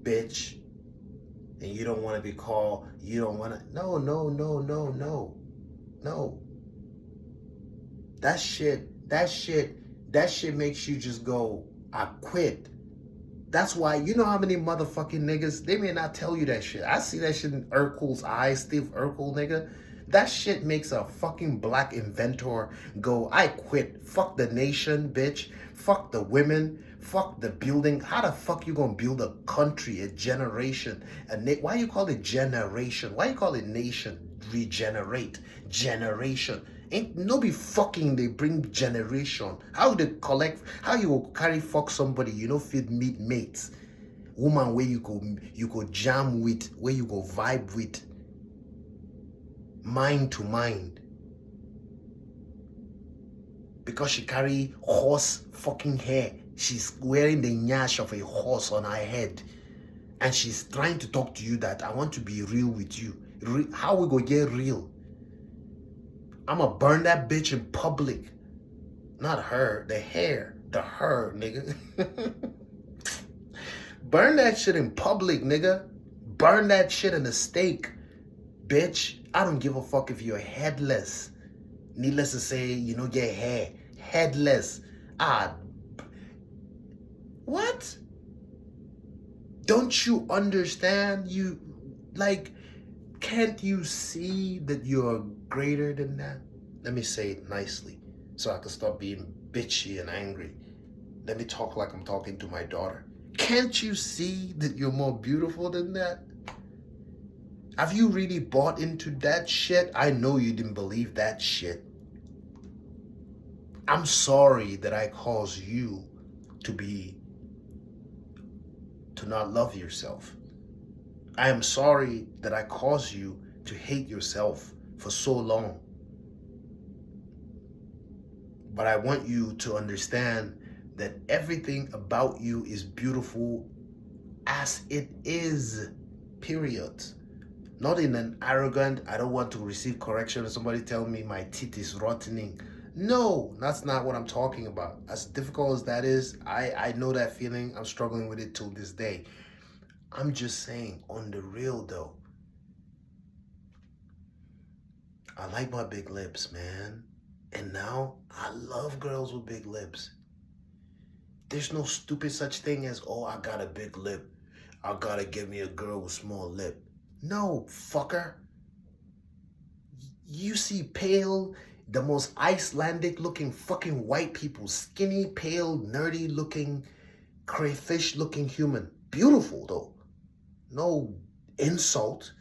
Bitch. And you don't want to be called, you don't want to, no. That shit makes you just go, I quit. That's why, you know how many motherfucking niggas, they may not tell you that shit. I see that shit in Urkel's eyes, Steve Urkel, nigga. That shit makes a fucking black inventor go, I quit. Fuck the nation, bitch. Fuck the women. Fuck the building. How the fuck you gonna build a country, a generation? Why you call it generation? Why you call it nation? Regenerate. Generation. Ain't no be fucking they bring generation. How they collect, how you go carry fuck somebody, you know, feed meet mates. Woman where you go jam with, where you go vibe with. Mind to mind. Because she carry horse fucking hair. She's wearing the nyash of a horse on her head. And she's trying to talk to you that I want to be real with you. How we go get real? I'ma burn that bitch in public. Not her, the hair. The her, nigga. Burn that shit in public, nigga. Burn that shit in a stake, bitch. I don't give a fuck if you're headless. Needless to say, you know, get hair. Headless. What? Don't you understand? You, like, can't you see that you're greater than that? Let me say it nicely so I can stop being bitchy and angry. Let me talk like I'm talking to my daughter. Can't you see that you're more beautiful than that? Have you really bought into that shit? I know you didn't believe that shit. I'm sorry that I caused you to not love yourself. I am sorry that I caused you to hate yourself for so long. But I want you to understand that everything about you is beautiful as it is, period. Not in an arrogant, I don't want to receive correction, somebody tell me my teeth is rotting. No, that's not what I'm talking about. As difficult as that is, I know that feeling. I'm struggling with it till this day. I'm just saying, on the real though, I like my big lips, man. And now I love girls with big lips. There's no stupid such thing as, oh, I got a big lip. I gotta get me a girl with small lip. No, fucker. You see pale, the most Icelandic looking fucking white people, skinny, pale, nerdy looking, crayfish looking human. Beautiful though. No insult.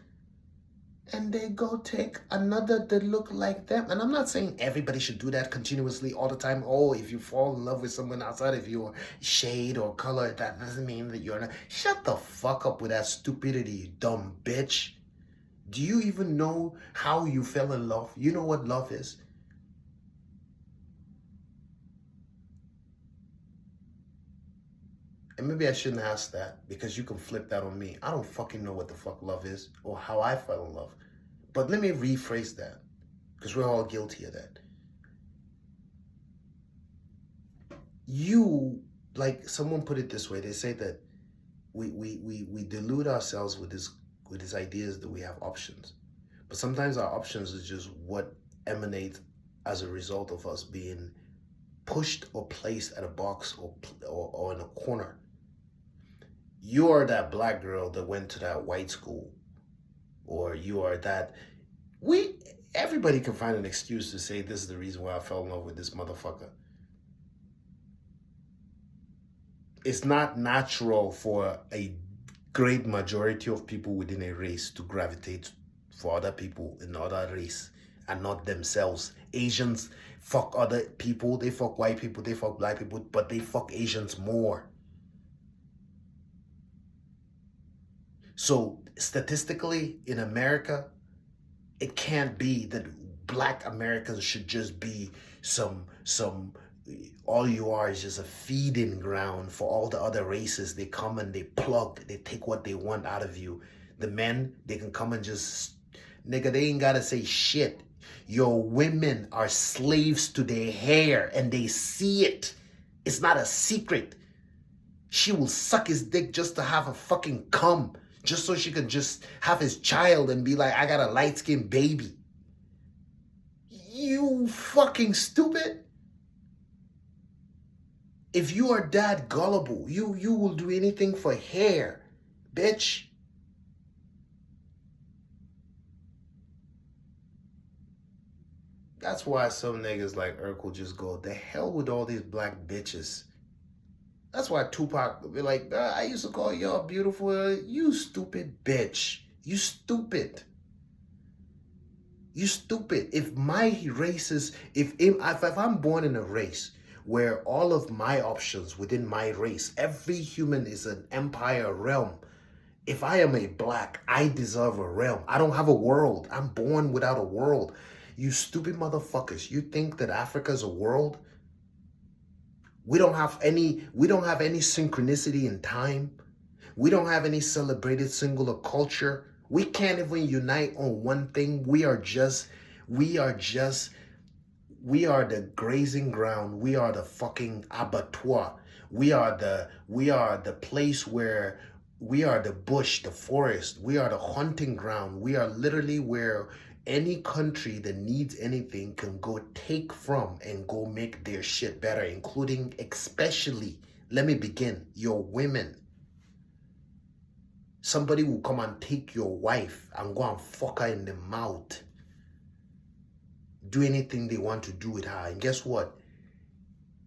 And they go take another that look like them. And I'm not saying everybody should do that continuously all the time. Oh, if you fall in love with someone outside of your shade or color, that doesn't mean that you're not. Shut the fuck up with that stupidity, you dumb bitch. Do you even know how you fell in love? You know what love is? And maybe I shouldn't ask that because you can flip that on me. I don't fucking know what the fuck love is or how I fell in love. But let me rephrase that because we're all guilty of that. You, like someone put it this way, they say that we delude ourselves with these ideas that we have options. But sometimes our options is just what emanates as a result of us being pushed or placed at a box or in a corner. You are that black girl that went to that white school, or you are that, everybody can find an excuse to say this is the reason why I fell in love with this motherfucker. It's not natural for a great majority of people within a race to gravitate for other people in other race. and not themselves. Asians fuck other people, they fuck white people, they fuck black people, but they fuck Asians more. So statistically in America, it can't be that black Americans should just be some all you are is just a feeding ground for all the other races. They come and they plug, they take what they want out of you. The men, they can come and just, nigga, they ain't gotta say shit. Your women are slaves to their hair and they see it. It's not a secret. She will suck his dick just to have a fucking cum, just so she can just have his child and be like, I got a light-skinned baby. You fucking stupid. If you are that gullible, you will do anything for hair, bitch. That's why some niggas like Urkel just go, the hell with all these black bitches. That's why Tupac be like, I used to call y'all beautiful. You stupid bitch. You stupid. You stupid. If my race is, if I'm born in a race where all of my options within my race, every human is an empire realm. If I am a black, I deserve a realm. I don't have a world. I'm born without a world. You stupid motherfuckers. You think that Africa is a world? We don't have any synchronicity in time. We don't have any celebrated singular culture. We can't even unite on one thing. We are the grazing ground. We are the fucking abattoir. We are the place where we are the bush, the forest. We are the hunting ground. We are literally where any country that needs anything can go take from and go make their shit better, including, especially, let me begin, your women. Somebody will come and take your wife and go and fuck her in the mouth. Do anything they want to do with her. And guess what?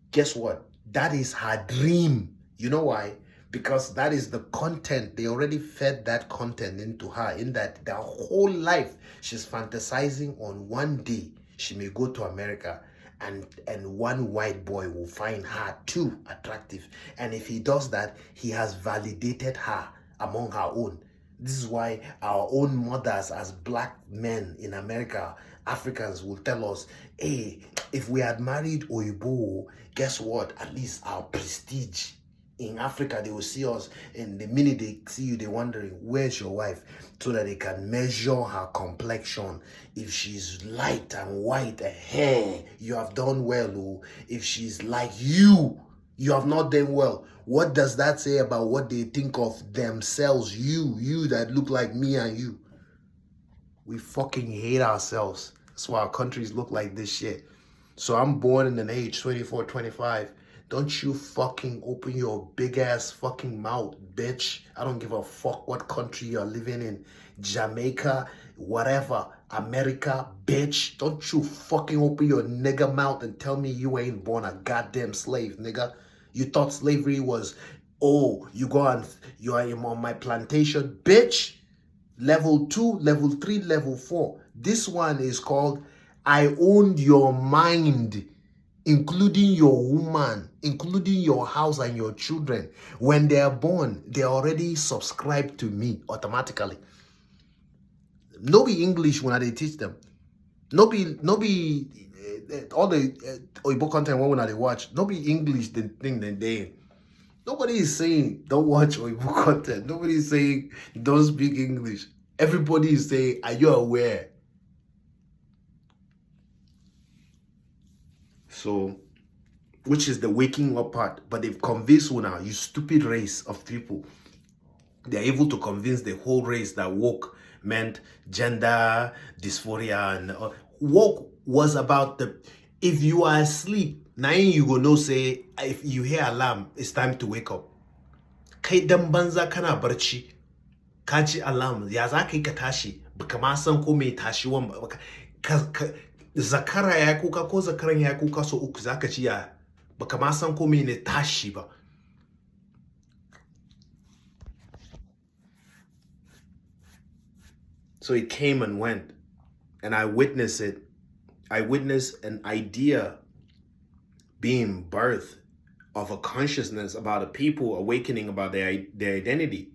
Guess what? That is her dream. You know why? Because that is the content. They already fed that content into her, in that their whole life she's fantasizing on one day she may go to America and one white boy will find her too attractive. And if he does that, he has validated her among her own. This is why our own mothers as black men in America, Africans, will tell us, hey, if we had married Oyibo, guess what? At least our prestige in Africa, they will see us, and the minute they see you, they're wondering, where's your wife? So that they can measure her complexion. If she's light and white hair, you have done well. Oh. If she's like you have not done well. What does that say about what they think of themselves? You that look like me and you. We fucking hate ourselves. That's why our countries look like this shit. So I'm born in an age 24, 25. Don't you fucking open your big ass fucking mouth, bitch. I don't give a fuck what country you're living in. Jamaica, whatever, America, bitch. Don't you fucking open your nigga mouth and tell me you ain't born a goddamn slave, nigga. You thought slavery was, oh, you go and you are on my plantation, bitch. Level 2, level 3, level 4. This one is called I owned your mind, including your woman, including your house and your children. When they are born, they already subscribe to me automatically. No be English when I teach them. No be all the Oyibo content when they watch. No be English the thing that they. Nobody is saying don't watch Oyibo content. Nobody is saying don't speak English. Everybody is saying, are you aware? So, which is the waking up part. But they've convinced you now, you stupid race of people. They're able to convince the whole race that woke meant gender dysphoria. And woke was about the, if you are asleep, now you go no say, if you hear alarm, it's time to wake up. Kai dan banza kana barci, kaji alarm, ya za ka yi ka tashi, baka ma san ko mai tashi wan zakara ya kuka ko zakaran ya kuka so uku zaka ci ya baka ma san ko mai ne tashi ba. So it came and went. and I witness it. I witness an idea being birthed of a consciousness about a people awakening about their identity.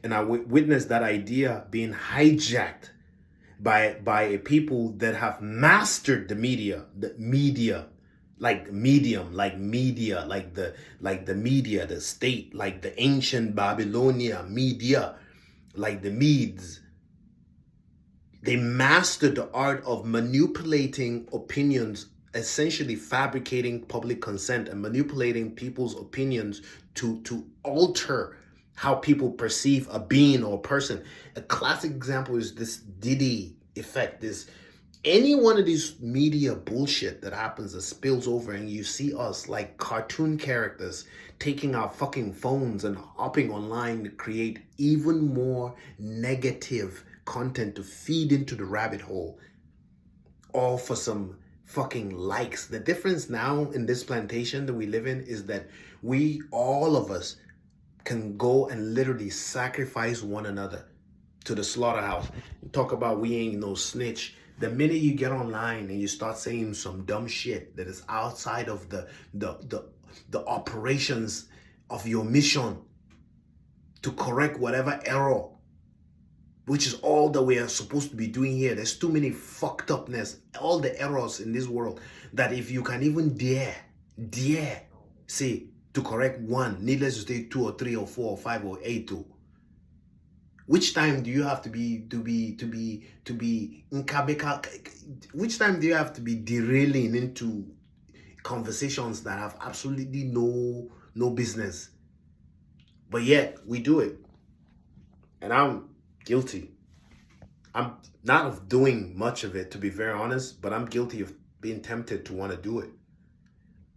And I witnessed that idea being hijacked by a people that have mastered the media, like medium, like media, like the media, the state, like the ancient Babylonia media, like the Medes. They mastered the art of manipulating opinions, essentially fabricating public consent and manipulating people's opinions to alter how people perceive a being or a person. A classic example is this Diddy effect. This any one of these media bullshit that happens that spills over, and you see us like cartoon characters taking our fucking phones and hopping online to create even more negative content to feed into the rabbit hole, all for some fucking likes. The difference now in this plantation that we live in is that we, all of us, can go and literally sacrifice one another to the slaughterhouse. Talk about we ain't no snitch. The minute you get online and you start saying some dumb shit that is outside of the operations of your mission to correct whatever error, which is all that we are supposed to be doing here. There's too many fucked upness, all the errors in this world, that if you can even dare say to correct one, needless to say 2 or 3 or 4 or 5 or 8 too. Which time do you have to be which time do you have to be derailing into conversations that have absolutely no business? But yet we do it. And I'm guilty. I'm not of doing much of it, to be very honest, but I'm guilty of being tempted to want to do it.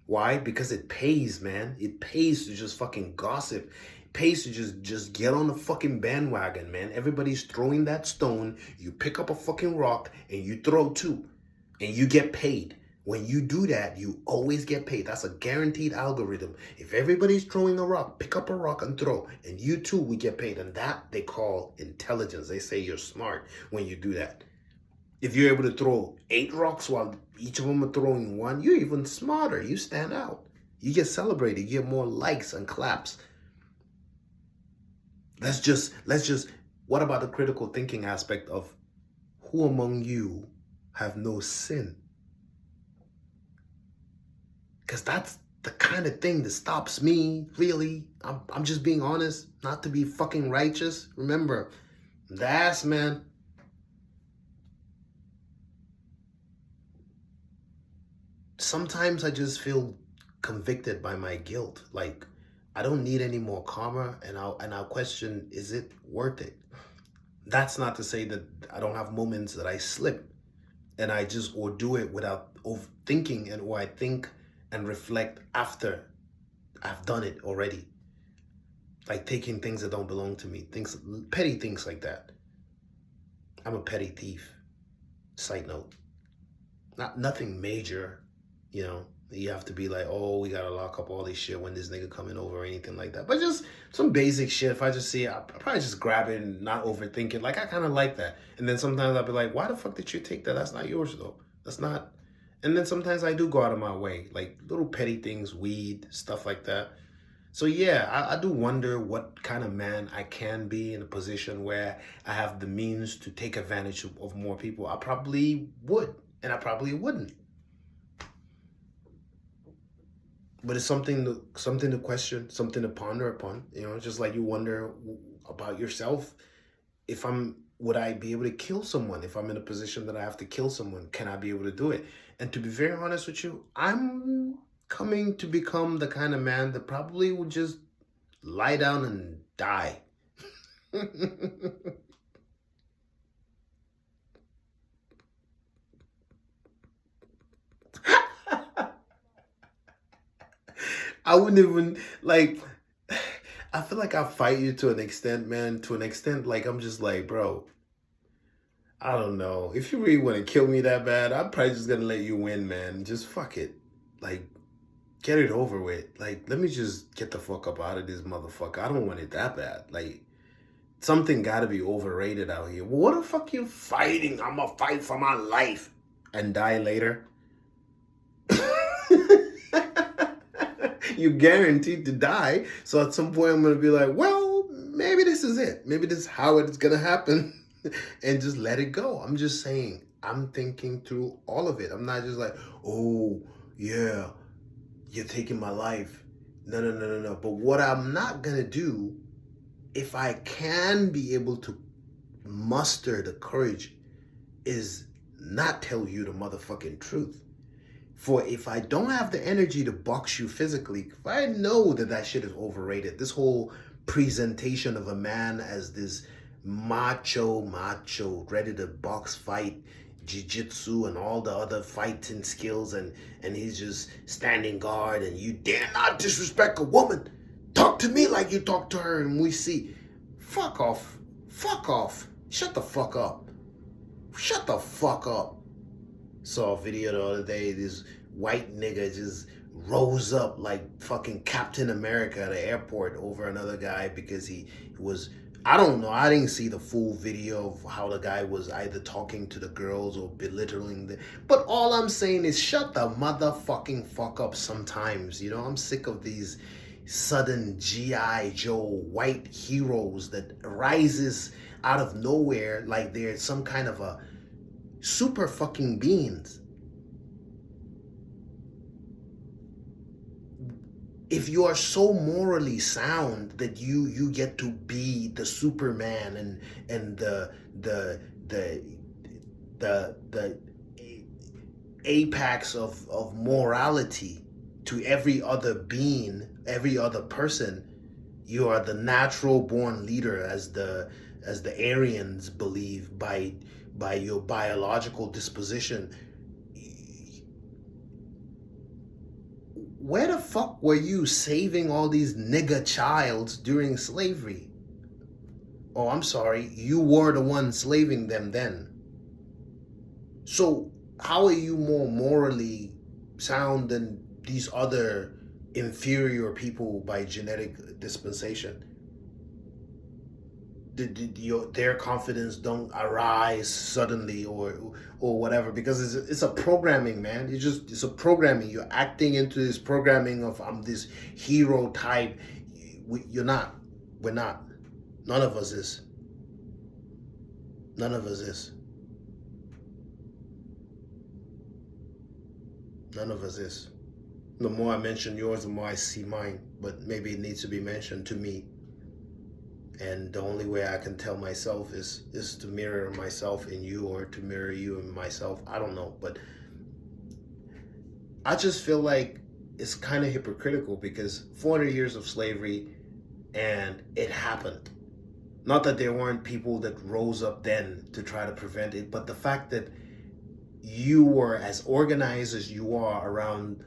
Why? Because it pays, man. It pays to just fucking gossip. It pays to just get on the fucking bandwagon, man. Everybody's throwing that stone. You pick up a fucking rock and you throw two. And you get paid. When you do that, you always get paid. That's a guaranteed algorithm. If everybody's throwing a rock, pick up a rock and throw. And you too, we get paid. And that they call intelligence. They say you're smart when you do that. If you're able to throw 8 rocks while each of them are throwing 1, you're even smarter. You stand out. You get celebrated. You get more likes and claps. Let's just, what about the critical thinking aspect of who among you have no sin? Because that's the kind of thing that stops me, really. I'm just being honest, not to be fucking righteous. Remember, the ass, man. Sometimes I just feel convicted by my guilt. Like, I don't need any more karma, and I'll question, is it worth it? That's not to say that I don't have moments that I slip and I just or do it without overthinking, and or I think and reflect after I've done it already. Like taking things that don't belong to me, things, petty things like that. I'm a petty thief. Side note. Nothing major, you know. You have to be like, oh, we gotta lock up all this shit when this nigga coming over or anything like that. But just some basic shit. If I just see it, I'll probably just grab it and not overthink it. Like, I kind of like that. And then sometimes I'll be like, why the fuck did you take that? That's not yours though. That's not. And then sometimes I do go out of my way, like little petty things, weed, stuff like that. So yeah, I do wonder what kind of man I can be in a position where I have the means to take advantage of more people. I probably would, and I probably wouldn't. But it's something to question, something to ponder upon. You know, just like you wonder about yourself. Would I be able to kill someone? If I'm in a position that I have to kill someone, can I be able to do it? And to be very honest with you, I'm coming to become the kind of man that probably would just lie down and die. I wouldn't even, like, I feel like I fight you to an extent, man. To an extent, like, I'm just like, bro, I don't know. If you really want to kill me that bad, I'm probably just gonna let you win, man. Just fuck it. Like, get it over with. Like, let me just get the fuck up out of this motherfucker. I don't want it that bad. Like, something got to be overrated out here. Well, what the fuck you fighting? I'm gonna fight for my life and die later. You're guaranteed to die. So at some point I'm gonna be like, well, maybe this is it. Maybe this is how it's gonna happen. And just let it go. I'm just saying, I'm thinking through all of it. I'm not just like, oh yeah, you're taking my life. No. But what I'm not gonna do, if I can be able to muster the courage, is not tell you the motherfucking truth. For if I don't have the energy to box you physically, if I know that shit is overrated, this whole presentation of a man as this macho, ready to box, fight, jiu-jitsu and all the other fighting skills, and he's just standing guard, and you dare not disrespect a woman. Talk to me like you talk to her, and we see. Fuck off. Shut the fuck up. Saw a video the other day, this white nigga just rose up like fucking Captain America at the airport over another guy because he was, I don't know, I didn't see the full video of how the guy was either talking to the girls or belittling them. But all I'm saying is shut the motherfucking fuck up sometimes. You know, I'm sick of these sudden G.I. Joe white heroes that rises out of nowhere like they're some kind of a super fucking beings. If you are so morally sound that you get to be the Superman and the apex of morality to every other being, every other person, you are the natural born leader, as the Aryans believe, by your biological disposition. Where the fuck were you saving all these nigger childs during slavery? Oh, I'm sorry, you were the one slaving them then. So how are you more morally sound than these other inferior people by genetic dispensation? Their confidence don't arise suddenly or whatever, because it's a programming, man. It's a programming. You're acting into this programming of I'm this hero type. You're not. We're not. None of us is. None of us is. None of us is. The more I mention yours, the more I see mine. But maybe it needs to be mentioned to me. And the only way I can tell myself is to mirror myself in you, or to mirror you in myself. I don't know, but I just feel like it's kind of hypocritical, because 400 years of slavery, and it happened. Not that there weren't people that rose up then to try to prevent it, but the fact that you were as organized as you are around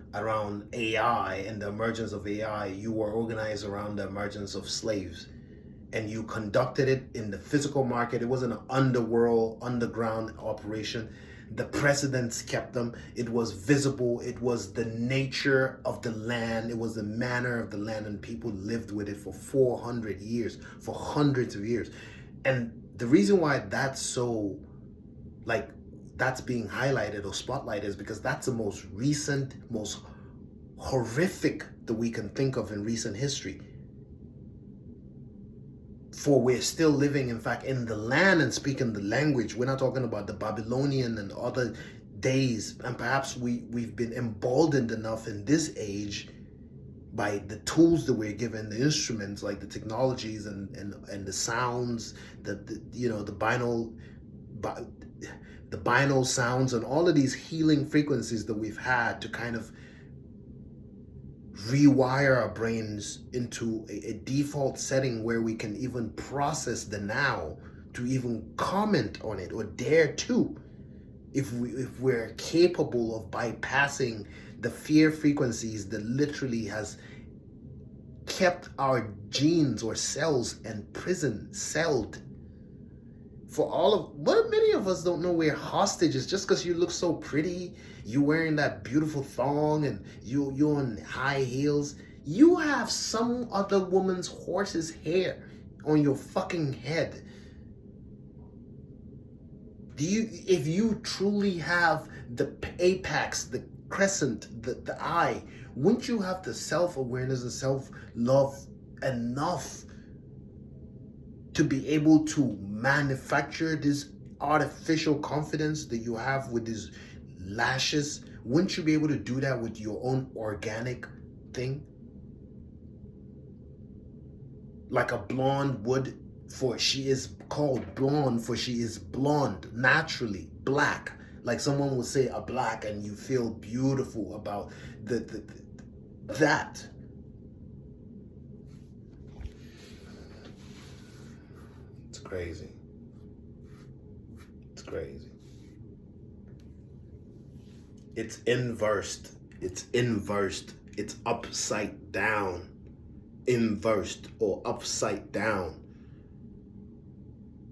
AI and the emergence of AI, you were organized around the emergence of slaves. And you conducted it in the physical market. It wasn't an underground operation. The presidents kept them. It was visible. It was the nature of the land. It was the manner of the land, and people lived with it for 400 years, for hundreds of years. And the reason why that's so, like, that's being highlighted or spotlighted is because that's the most recent, most horrific that we can think of in recent history. For we're still living, in fact, in the land and speaking the language. We're not talking about the Babylonian and other days. And perhaps we've been emboldened enough in this age by the tools that we're given, the instruments, like the technologies and the sounds, the binaural sounds, and all of these healing frequencies that we've had to kind of rewire our brains into a default setting where we can even process the now, to even comment on it or dare to, if we're capable of bypassing the fear frequencies that literally has kept our genes or cells in prison, celled. For all of what many of us don't know, we're hostages just because you look so pretty. You wearing that beautiful thong and you're on high heels. You have some other woman's horse's hair on your fucking head. If you truly have the apex, the crescent, the eye, wouldn't you have the self-awareness and self-love enough to be able to manufacture this artificial confidence that you have with these lashes? Wouldn't you be able to do that with your own organic thing? Like a blonde would, for she is called blonde, for she is blonde, naturally black. Like someone would say a black, and you feel beautiful about that. It's crazy. It's crazy. It's inversed. It's inversed. It's upside down. Inversed or upside down.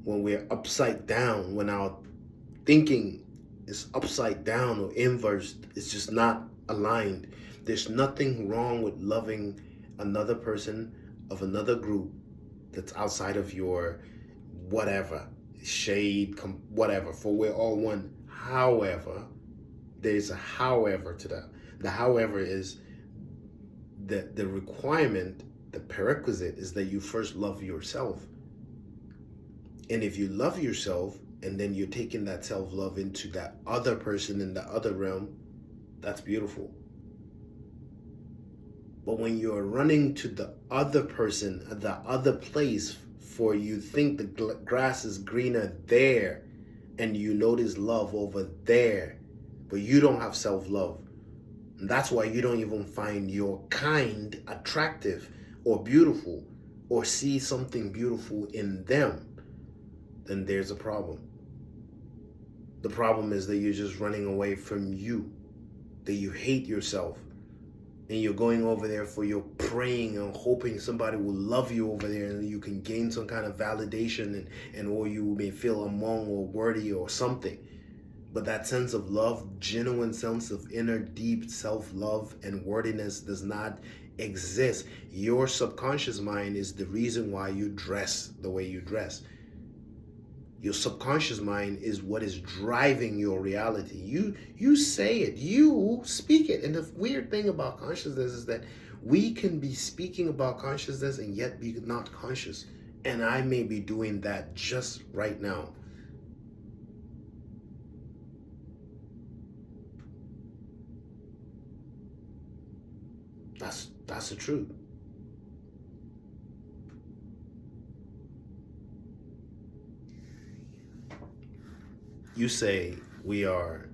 When we're upside down, when our thinking is upside down or inversed, it's just not aligned. There's nothing wrong with loving another person of another group that's outside of your whatever, shade, whatever, for we're all one. However, there's a however to that. The however is the requirement, the prerequisite is that you first love yourself. And if you love yourself and then you're taking that self-love into that other person in the other realm, that's beautiful. But when you're running to the other person, the other place, for you think the grass is greener there, and you notice love over there, but you don't have self-love. And that's why you don't even find your kind attractive or beautiful, or see something beautiful in them. Then there's a problem. The problem is that you're just running away from you, that you hate yourself, and you're going over there for your praying and hoping somebody will love you over there, and you can gain some kind of validation, and or you may feel among or worthy or something. But that sense of love, genuine sense of inner deep self-love and worthiness does not exist. Your subconscious mind is the reason why you dress the way you dress. Your subconscious mind is what is driving your reality. You say it, you speak it. And the weird thing about consciousness is that we can be speaking about consciousness and yet be not conscious. And I may be doing that just right now. That's the truth. You say we are.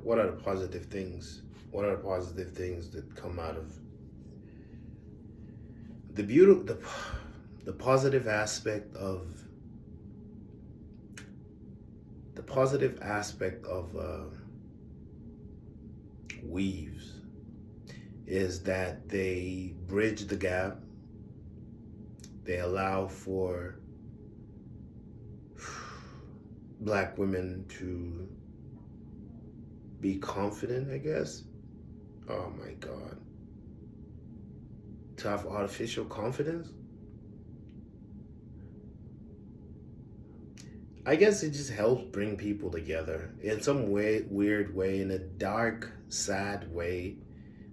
What are the positive things? What are the positive things that come out of the the positive aspect of weaves is that they bridge the gap. They allow for Black women to be confident, I guess. Oh my God. To have artificial confidence? I guess it just helps bring people together in some weird way, in a dark, sad way.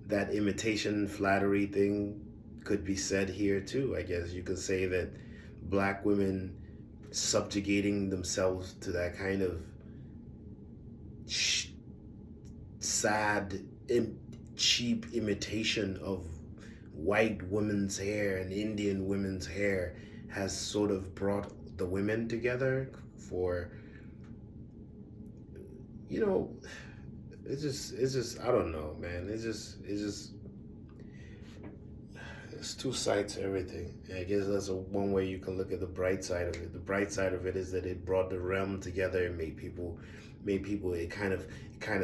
That imitation flattery thing could be said here too. I guess you could say that Black women subjugating themselves to that kind of sad, cheap imitation of white women's hair and Indian women's hair has sort of brought the women together for, you know, it's just I don't know, man. It's two sides to everything. And I guess that's one way you can look at the bright side of it. The bright side of it is that it brought the realm together and made people it kind of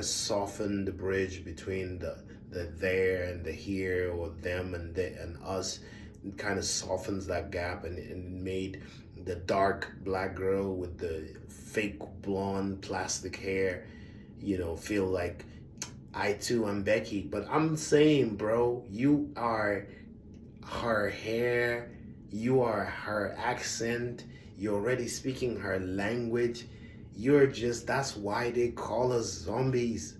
softened the bridge between the there and the here, or them and us. It kind of softens that gap, and made the dark Black girl with the fake blonde plastic hair, feel like I too am Becky, but I'm saying, bro, you are her hair, you are her accent, you're already speaking her language. You're just, that's why they call us zombies,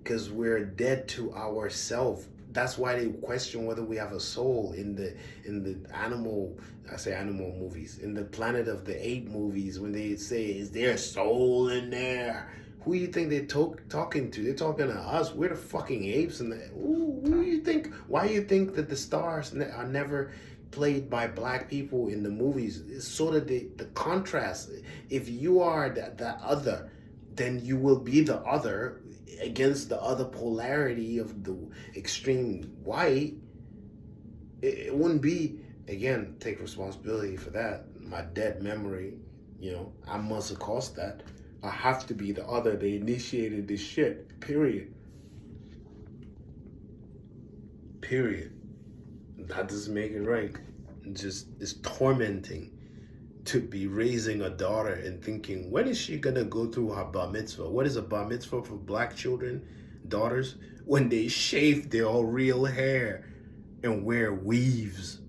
because we're dead to ourselves. That's why they question whether we have a soul in the animal, I say animal movies, in the Planet of the Apes movies, when they say, is there a soul in there? Who you think they're talking to? They're talking to us. We're the fucking apes. And who you think? Why you think that the stars are never played by black people in the movies? It's sort of the contrast. If you are the other, then you will be the other against the other polarity of the extreme white. It wouldn't be, again, take responsibility for that. My dead memory, I must have caused that. I have to be the other. They initiated this shit. Period. Period. That doesn't make it right. It's tormenting to be raising a daughter and thinking, when is she gonna go through her bar mitzvah? What is a bar mitzvah for black children, daughters? When they shave their real hair and wear weaves.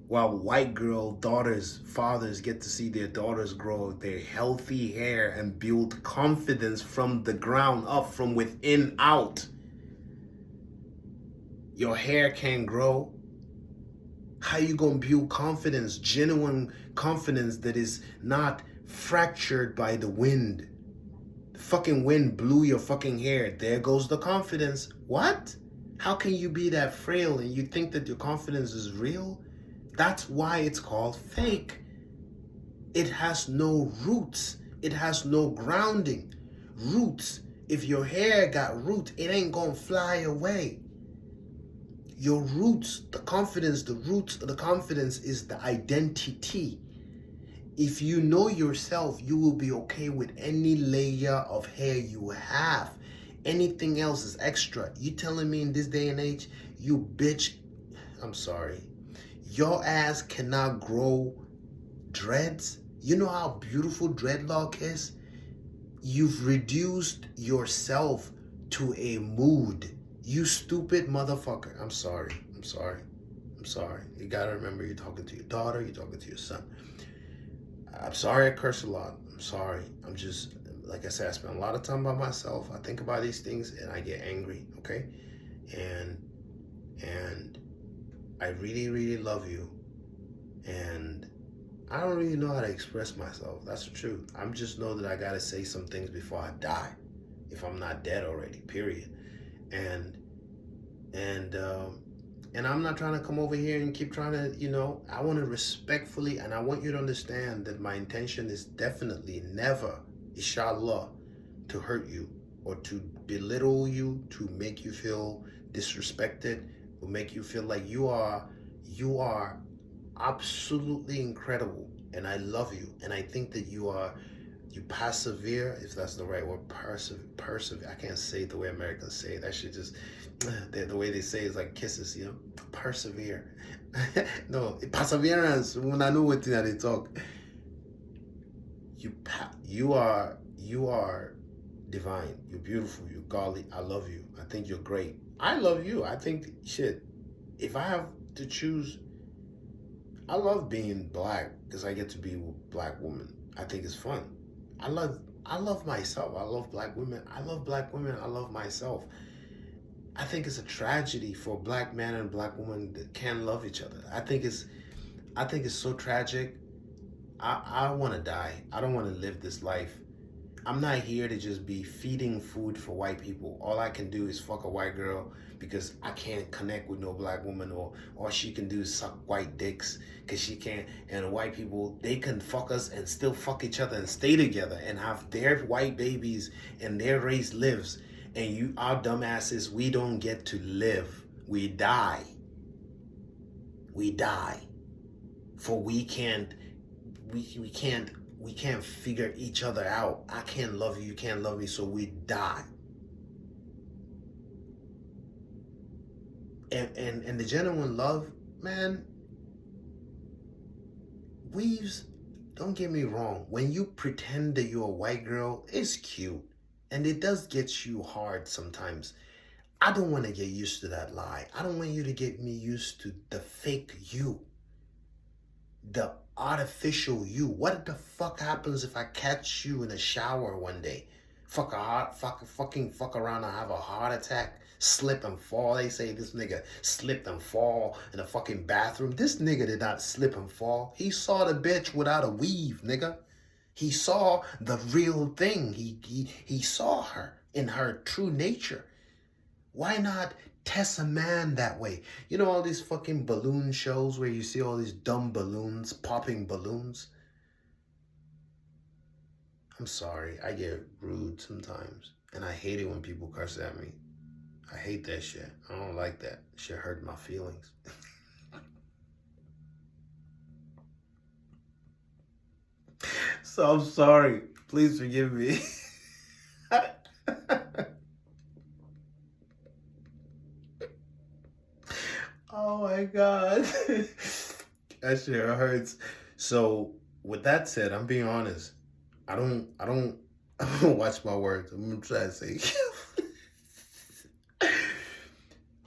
While white girl daughters, fathers get to see their daughters grow their healthy hair and build confidence from the ground up, from within out. Your hair can grow. How you gonna build confidence, genuine confidence that is not fractured by the wind? The fucking wind blew your fucking hair. There goes the confidence. What? How can you be that frail and you think that your confidence is real? That's why it's called fake. It has no roots. It has no grounding. Roots. If your hair got roots, it ain't gonna fly away. Your roots, the confidence, the roots of the confidence is the identity. If you know yourself, you will be okay with any layer of hair you have. Anything else is extra. You telling me in this day and age, you bitch, I'm sorry, your ass cannot grow dreads? You know how beautiful dreadlock is? You've reduced yourself to a mood. You stupid motherfucker. I'm sorry. You gotta remember, you're talking to your daughter, you're talking to your son. I'm sorry I curse a lot. I'm sorry. I'm just, like I said, I spend a lot of time by myself. I think about these things and I get angry, okay? And I really, really love you. And I don't really know how to express myself. That's the truth. I just know that I gotta say some things before I die, if I'm not dead already, period. And I'm not trying to come over here and keep trying to, I want to respectfully, and I want you to understand that my intention is definitely never, inshallah, to hurt you or to belittle you, to make you feel disrespected, or make you feel like you are absolutely incredible, and I love you, and I think that you persevere, if that's the right word, persevere. I can't say it the way Americans say it. That shit just, the way they say it is like kisses, persevere. No, perseverance, when I know what thing that they talk. You are divine. You're beautiful. You're godly. I love you. I think you're great. I love you. I think, shit, if I have to choose, I love being black because I get to be with a black woman. I think it's fun. I love myself. I love black women. I love black women. I love myself. I think it's a tragedy for a black man and a black woman that can't love each other. I think it's so tragic. I want to die. I don't want to live this life. I'm not here to just be feeding food for white people. All I can do is fuck a white girl because I can't connect with no black woman, or all she can do is suck white dicks because she can't. And white people, they can fuck us and still fuck each other and stay together and have their white babies and their race lives. And our dumbasses, we don't get to live. We die. We die. For we can't figure each other out. I can't love you, you can't love me, so we die. And the genuine love, man, weaves, don't get me wrong. When you pretend that you're a white girl, it's cute. And it does get you hard sometimes. I don't want to get used to that lie. I don't want you to get me used to the fake you, the artificial you. What the fuck happens if I catch you in a shower one day? Fuck around and have a heart attack, slip and fall. They say this nigga slipped and fall in a fucking bathroom. This nigga did not slip and fall. He saw the bitch without a weave, nigga. He saw the real thing. He saw her in her true nature. Why not test a man that way? You know all these fucking balloon shows where you see all these dumb balloons, popping balloons? I'm sorry, I get rude sometimes. And I hate it when people curse at me. I hate that shit. I don't like that. Shit hurt my feelings. So I'm sorry. Please forgive me. Oh my God. That shit hurts. So with that said, I'm being honest. I don't watch my words. I'm gonna try to say.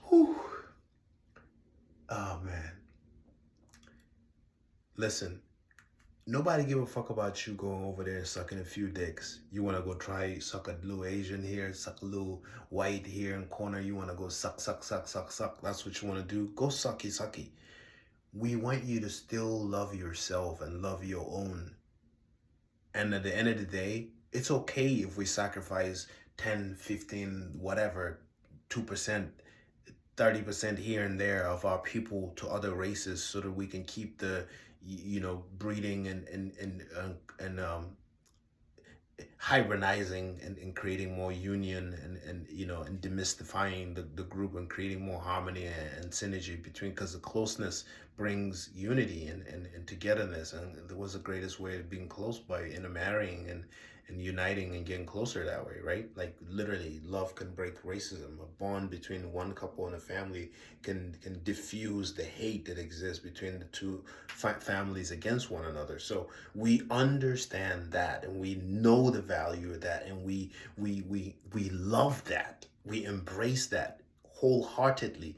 Whew. Oh man. Listen, nobody give a fuck about you going over there and sucking a few dicks. You wanna go try suck a little Asian here, suck a little white here in corner. You wanna go suck. That's what you wanna do. Go sucky. We want you to still love yourself and love your own. And at the end of the day, it's okay if we sacrifice 10, 15, whatever, 2%, 30% here and there of our people to other races so that we can keep the, breeding and hybridizing and creating more union and demystifying the group and creating more harmony and synergy between, because the closeness brings unity and togetherness, and there was the greatest way of being close by intermarrying and uniting and getting closer that way, right? Like literally love can break racism. A bond between one couple and a family can diffuse the hate that exists between the two families against one another. So we understand that and we know the value of that, and we love that. We embrace that wholeheartedly.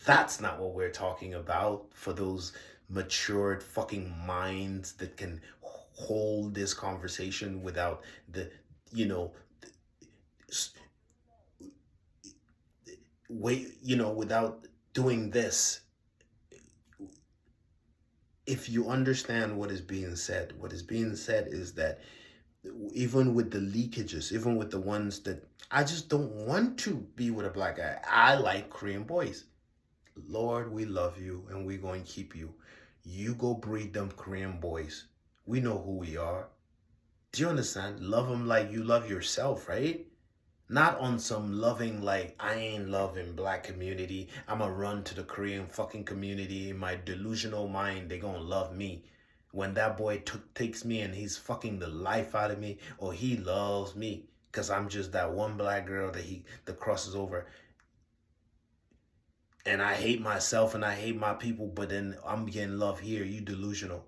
That's not what we're talking about for those matured fucking minds that can hold this conversation without the, without doing this. If you understand what is being said is that even with the leakages, even with the ones that I just don't want to be with a black guy, I like Korean boys. Lord, we love you and we're going to keep you. You go breed them Korean boys. We know who we are. Do you understand? Love them like you love yourself, right? Not on some loving like, I ain't loving black community. I'm going to run to the Korean fucking community. In my delusional mind, they going to love me. When that boy takes me and he's fucking the life out of me, or he loves me because I'm just that one black girl that crosses over. And I hate myself and I hate my people, but then I'm getting love here. You delusional.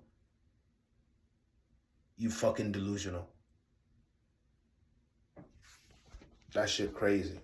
You fucking delusional. That shit crazy.